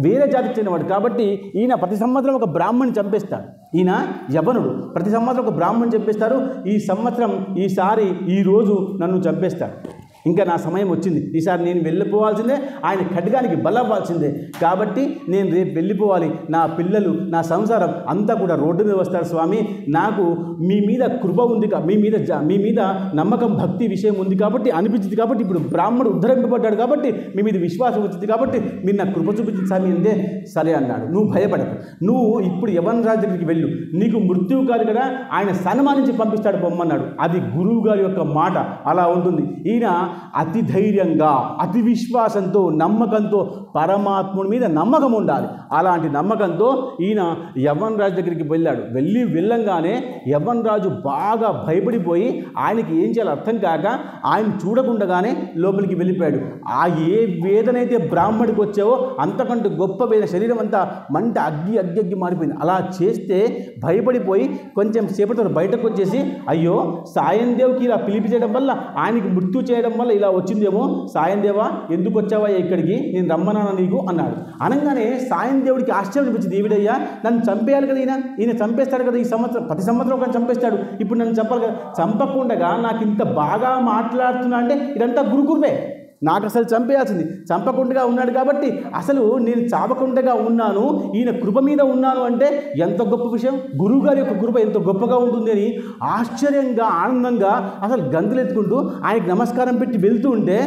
[SPEAKER 1] వేరే జాతికి చెందినవాడు. కాబట్టి ఈయన ప్రతి సంవత్సరం ఒక బ్రాహ్మణ్ణి చంపేస్తాడు. ఈయన యవనుడు, ప్రతి సంవత్సరం ఒక బ్రాహ్మణ్ణి చంపేస్తారు. ఈరోజు నన్ను చంపేస్తాడు. ఇంకా నా సమయం వచ్చింది, ఈసారి నేను వెళ్ళిపోవాల్సిందే, ఆయన ఖడ్గానికి బలవ్వాల్సిందే. కాబట్టి నేను రేపు వెళ్ళిపోవాలి. నా పిల్లలు, నా సంసారం అంతా కూడా రోడ్డు మీద వస్తారు. స్వామి, నాకు మీ మీద కృప ఉంది, మీ మీద నమ్మకం, భక్తి విషయం ఉంది కాబట్టి అనిపించింది. కాబట్టి ఇప్పుడు బ్రాహ్మడు ఉద్ధరింపబడ్డాడు కాబట్టి మీ మీద విశ్వాసం వచ్చింది కాబట్టి మీరు నాకు కృప చూపించింది స్వామి అంటే, సరే అన్నాడు. నువ్వు భయపడకు, నువ్వు ఇప్పుడు యవన రాజు దగ్గరికి వెళ్ళు, నీకు మృత్యువు కాదు కదా, ఆయన సన్మానించి పంపిస్తాడు పొమ్మన్నాడు. అది గురువు గారి యొక్క మాట అలా ఉంటుంది. ఈయన అతి ధైర్యంగా, అతి విశ్వాసంతో, నమ్మకంతో, పరమాత్ముడి మీద నమ్మకం ఉండాలి. అలాంటి నమ్మకంతో ఈయన యవన రాజు దగ్గరికి వెళ్ళంగానే యవన రాజు బాగా భయపడిపోయి ఆయనకి ఏం చేయాలో అర్థం కాక ఆయన చూడకుండగానే లోపలికి వెళ్ళిపోయాడు. ఆ ఏ వేదనైతే బ్రాహ్మడికి వచ్చావో అంతకంటే గొప్ప వేదన, శరీరం అంతా మంట అగ్గి మారిపోయింది. అలా చేస్తే భయపడిపోయి కొంచెం సేపటితో బయటకు వచ్చేసి, అయ్యో సాయందేవ్కి ఇలా పిలిపించడం వల్ల, ఆయనకి మృత్యు చేయడం వల్ల ఇలా వచ్చిందేమో, సాయందేవా ఎందుకు వచ్చావా ఇక్కడికి, నేను రమ్మన్నాను నీకు అన్నాడు. అనగానే సాయందేవుడికి ఆశ్చర్యం అనిపించింది, ఏమిడయ్యా నన్ను చంపేయాలి కదా, ఈయన చంపేస్తాడు కదా, ప్రతి సంవత్సరం ఒక చంపేస్తాడు, ఇప్పుడు నన్ను చంపాలి కదా, చంపకుండా నాకు ఇంత బాగా మాట్లాడుతున్నా అంటే ఇదంతా గురుకృపే, నాకు అసలు చంపేయాల్సింది, చంపకుండా ఉన్నాడు కాబట్టి అసలు నేను చావకుండా ఉన్నాను, ఈయన కృప మీద ఉన్నాను అంటే ఎంత గొప్ప విషయం, గురువుగారి యొక్క కృప ఎంత గొప్పగా ఉంటుంది అని ఆశ్చర్యంగా, ఆనందంగా అసలు గంతులెత్తుకుంటూ ఆయనకి నమస్కారం పెట్టి వెళ్తూ ఉంటే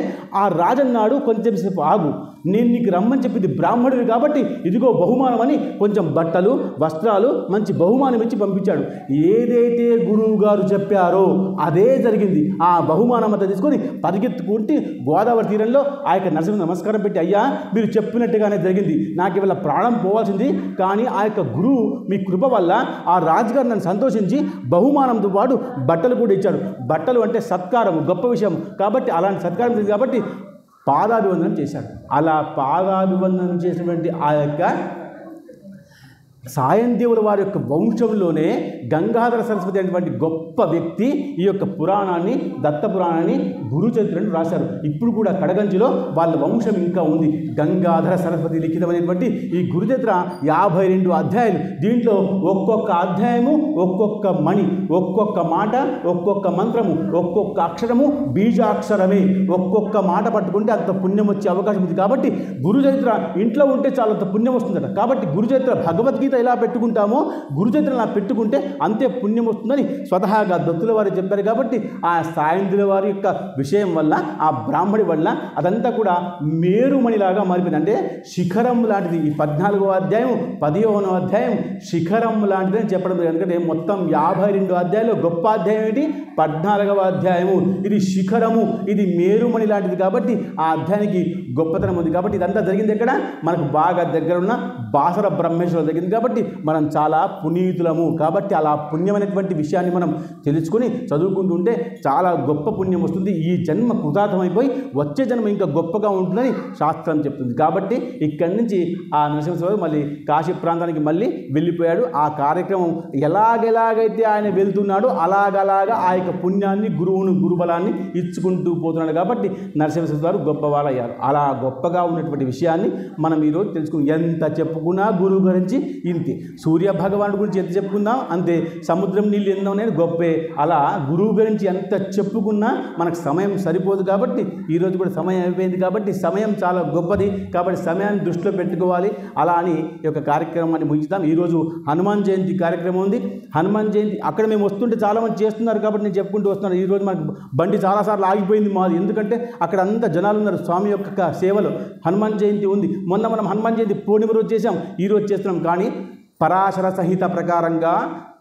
[SPEAKER 1] ఆ రాజన్నాడు, కొంచెం సేపు ఆగు, నేను నీకు రమ్మని చెప్పింది బ్రాహ్మణుడు కాబట్టి ఇదిగో బహుమానం అని కొంచెం బట్టలు, వస్త్రాలు, మంచి బహుమానం ఇచ్చి పంపించాడు. ఏదైతే గురువు గారు చెప్పారో అదే జరిగింది. ఆ బహుమానం అంతా తీసుకొని పరిగెత్తుకుంటే గోదావరి తీరంలో ఆ యొక్క నరసింహ నమస్కారం పెట్టి, అయ్యా మీరు చెప్పినట్టుగానే జరిగింది, నాకు ఇవాళ ప్రాణం పోవాల్సింది, కానీ ఆ యొక్క గురువు మీ కృప వల్ల ఆ రాజుగారు నన్ను సంతోషించి బహుమానంతో పాటు బట్టలు కూడా ఇచ్చాడు. బట్టలు అంటే సత్కారం, గొప్ప విషయం కాబట్టి అలాంటి సత్కారం జరిగింది కాబట్టి పాదాభివందనం చేశాడు. అలా పాదాభివందనం చేసినటువంటి ఆ యొక్క సాయందేవుల వారి యొక్క వంశంలోనే గంగాధర సరస్వతి అనేటువంటి గొప్ప వ్యక్తి ఈ యొక్క పురాణాన్ని, దత్త పురాణాన్ని, గురుచరిత్రను రాశారు. ఇప్పుడు కూడా కడగంచిలో వాళ్ళ వంశం ఇంకా ఉంది. గంగాధర సరస్వతి లిఖితమైనటువంటి ఈ గురుచరిత్ర 52 అధ్యాయాలు. దీంట్లో ఒక్కొక్క అధ్యాయము, ఒక్కొక్క మణి, ఒక్కొక్క మాట, ఒక్కొక్క మంత్రము, ఒక్కొక్క అక్షరము బీజాక్షరమే. ఒక్కొక్క మాట పట్టుకుంటే అంత పుణ్యం వచ్చే అవకాశం ఉంది. కాబట్టి గురుచరిత్ర ఇంట్లో ఉంటే చాలా అంత పుణ్యం వస్తుందట. కాబట్టి గురుచరిత్ర, భగవద్గీత ఎలా పెట్టుకుంటామో గురుచరిత్ర అలా పెట్టుకుంటే అంతే పుణ్యం వస్తుందని స్వతహాగా దత్తుల వారు చెప్పారు. కాబట్టి ఆ సాయంత్రుల వారి యొక్క విషయం వల్ల, ఆ బ్రాహ్మడి వల్ల అదంతా కూడా మేరుమణిలాగా మారిపోయింది. అంటే శిఖరం లాంటిది. ఈ 14వ అధ్యాయం, 15వ అధ్యాయం శిఖరం లాంటిది అని చెప్పడం. ఎందుకంటే మొత్తం 52 అధ్యాయంలో గొప్ప అధ్యాయం ఏంటి? 14వ అధ్యాయము. ఇది శిఖరము, ఇది మేరుమణి లాంటిది. కాబట్టి ఆ అధ్యాయానికి గొప్పతనం ఉంది. కాబట్టి ఇదంతా జరిగింది ఎక్కడ? మనకు బాగా దగ్గర ఉన్న బాసర బ్రహ్మేశ్వర జరిగింది. కాబట్టి మనం చాలా పునీతులము. కాబట్టి అలా పుణ్యమైనటువంటి విషయాన్ని మనం తెలుసుకొని చదువుకుంటూ ఉంటే చాలా గొప్ప పుణ్యం వస్తుంది. ఈ జన్మ కృతార్థమైపోయి వచ్చే జన్మ ఇంకా గొప్పగా ఉంటుందని శాస్త్రం చెప్తుంది. కాబట్టి ఇక్కడి నుంచి ఆ నరసింహస్వామి మళ్ళీ కాశీ ప్రాంతానికి మళ్ళీ వెళ్ళిపోయాడు. ఆ కార్యక్రమం ఎలాగైతే ఆయన వెళ్తున్నాడో అలాగలాగా ఆ యొక్క పుణ్యాన్ని, గురుబలాన్ని ఇచ్చుకుంటూ పోతున్నాడు. కాబట్టి నరసింహస్వామి గొప్పవాళ్ళు అయ్యారు. అలా గొప్పగా ఉన్నటువంటి విషయాన్ని మనం ఈరోజు తెలుసుకుని, ఎంత చెప్పుకున్నా గురువు గురించి ఇంతే. సూర్య భగవానుడి గురించి ఎంత చెప్పుకుందాం అంతే, సముద్రం నీళ్ళు ఎంత అనేది గొప్పే. అలా గురువు గురించి ఎంత చెప్పుకున్నా మనకు సమయం సరిపోదు. కాబట్టి ఈరోజు కూడా సమయం అయిపోయింది. కాబట్టి సమయం చాలా గొప్పది. కాబట్టి సమయాన్ని దృష్టిలో పెట్టుకోవాలి. అలా అని ఈ యొక్క కార్యక్రమాన్ని ముగిస్తాం. ఈరోజు హనుమాన్ జయంతి కార్యక్రమం ఉంది. హనుమాన్ జయంతి అక్కడ మేము వస్తుంటే చాలామంది చేస్తున్నారు కాబట్టి నేను చెప్పుకుంటూ వస్తున్నాను. ఈరోజు మనకు బండి చాలాసార్లు ఆగిపోయింది మాది, ఎందుకంటే అక్కడ అంతా జనాలు ఉన్నారు స్వామి యొక్క సేవలో. హనుమాన్ జయంతి ఉంది. మొన్న మనం హనుమాన్ జయంతి పూర్ణిమ రోజు చేసాం, ఈరోజు చేస్తున్నాం. కానీ పరాశర సంహిత ప్రకారంగా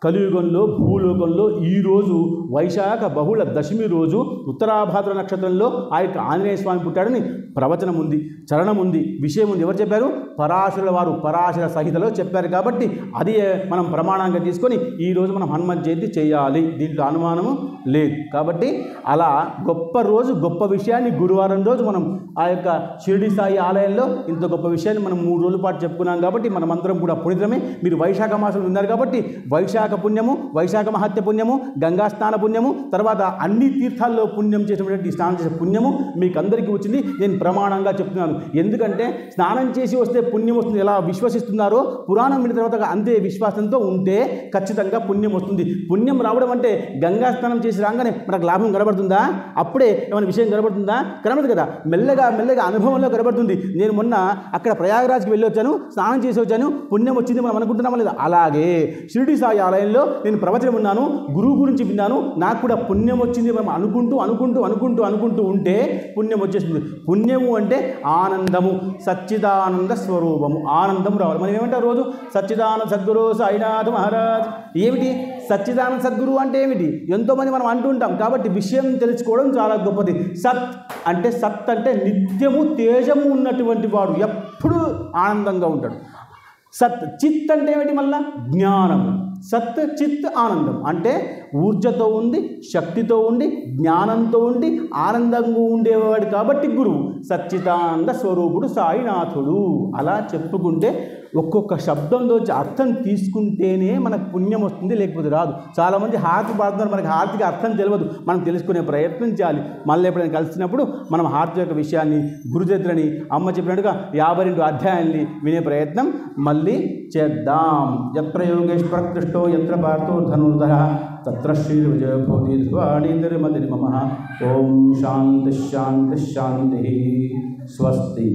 [SPEAKER 1] కలియుగంలో భూలోకంలో ఈరోజు వైశాఖ బహుళ దశమి రోజు ఉత్తరాభాద్ర నక్షత్రంలో ఆ యొక్క ఆంజనేయ స్వామి పుట్టాడని ప్రవచనం ఉంది, చరణం ఉంది, విషయం ఉంది. ఎవరు చెప్పారు? పరాశరుల వారు పరాశర సంహితలో చెప్పారు. కాబట్టి అది మనం ప్రమాణంగా తీసుకొని ఈరోజు మనం హనుమత్ జయంతి చేయాలి, దీంట్లో అనుమానము లేదు. కాబట్టి అలా గొప్ప రోజు గొప్ప విషయాన్ని గురువారం రోజు మనం ఆ యొక్క షిరిడి సాయి ఆలయంలో ఇంత గొప్ప విషయాన్ని మనం 3 రోజుల పాటు చెప్పుకున్నాం. కాబట్టి మనమందరం కూడా పుణితమే. మీరు వైశాఖ మాసంలో ఉన్నారు కాబట్టి వైశాఖ పుణ్యము, వైశాఖ మహత్య పుణ్యము, గంగా స్నాన పుణ్యము, తర్వాత అన్ని తీర్థాల్లో పుణ్యం చేసినటువంటి స్నానం చేసే పుణ్యము మీకు అందరికీ వచ్చింది. నేను ప్రమాణంగా చెప్తున్నాను. ఎందుకంటే స్నానం చేసి వస్తే పుణ్యం వస్తుంది ఎలా విశ్వసిస్తున్నారో పురాణం విన్న తర్వాత అంతే విశ్వాసంతో ఉంటే ఖచ్చితంగా పుణ్యం వస్తుంది. పుణ్యం రావడం అంటే గంగా స్నానం చేసి రాగానే మనకు లాభం కనబడుతుందా? అప్పుడే ఏమైనా విషయం కనబడుతుందా? కనబడదు కదా. మెల్లగా మెల్లగా అనుభవంలో కనబడుతుంది. నేను మొన్న అక్కడ ప్రయాగరాజ్కి వెళ్ళి వచ్చాను, స్నానం చేసి వచ్చాను, పుణ్యం వచ్చింది మనం అనుకుంటున్నామా లేదా? అలాగే షిరిడి సాయి ఆలయంలో నేను ప్రవచనం ఉన్నాను, గురువు గురించి విన్నాను, నాకు కూడా పుణ్యం వచ్చింది. మనం అనుకుంటూ అనుకుంటూ అనుకుంటూ అనుకుంటూ ఉంటే పుణ్యం వచ్చేస్తుంది. పుణ్యము అంటే ఆనందము, సచ్చిదానంద స్వరూపము, ఆనందం రావాలి. మనం ఏమంటారు రోజు? సచ్చిదానంద సద్గురు సాయినాథ్ మహారాజ్. ఏమిటి సచ్చిదానంద సద్గురు అంటే ఏమిటి? ఎంతోమంది మనం అంటుంటాం. కాబట్టి విషయం తెలుసుకోవడం చాలా గొప్పది. సత్ అంటే నిత్యము తేజము ఉన్నటువంటి వాడు ఎప్పుడూ ఆనందంగా ఉంటాడు. సత్. చిత్ అంటే ఏమిటి? మళ్ళా జ్ఞానము. సత్ చిత్ ఆనందం అంటే ఊర్జతో ఉండి, శక్తితో ఉండి, జ్ఞానంతో ఉండి, ఆనందంగా ఉండేవాడు కాబట్టి గురువు. సచ్చిదానంద స్వరూపుడు సాయినాథుడు. అలా చెప్పుకుంటే ఒక్కొక్క శబ్దంలో అర్థం తీసుకుంటేనే మనకు పుణ్యం వస్తుంది, లేకపోతే రాదు. చాలామంది హారతి పాడుతున్నారు, మనకి హారతికి అర్థం తెలియదు. మనం తెలుసుకునే ప్రయత్నం చేయాలి. మళ్ళీ ఎప్పుడైనా కలిసినప్పుడు మనం హారతి యొక్క విషయాన్ని, గురుచరిత్రని, అమ్మ చెప్పినట్టుగా 52 అధ్యాయాన్ని వినే ప్రయత్నం మళ్ళీ చేద్దాం. యత్ర యోగేశ్వర కృష్ణో యత్ర పార్థో ధనుర్ధర తత్ర శ్రీ విజయభూతి ధ్వాణీంద్రమతి మమ. ఓం శాంతి శాంతి శాంతి. స్వస్తి.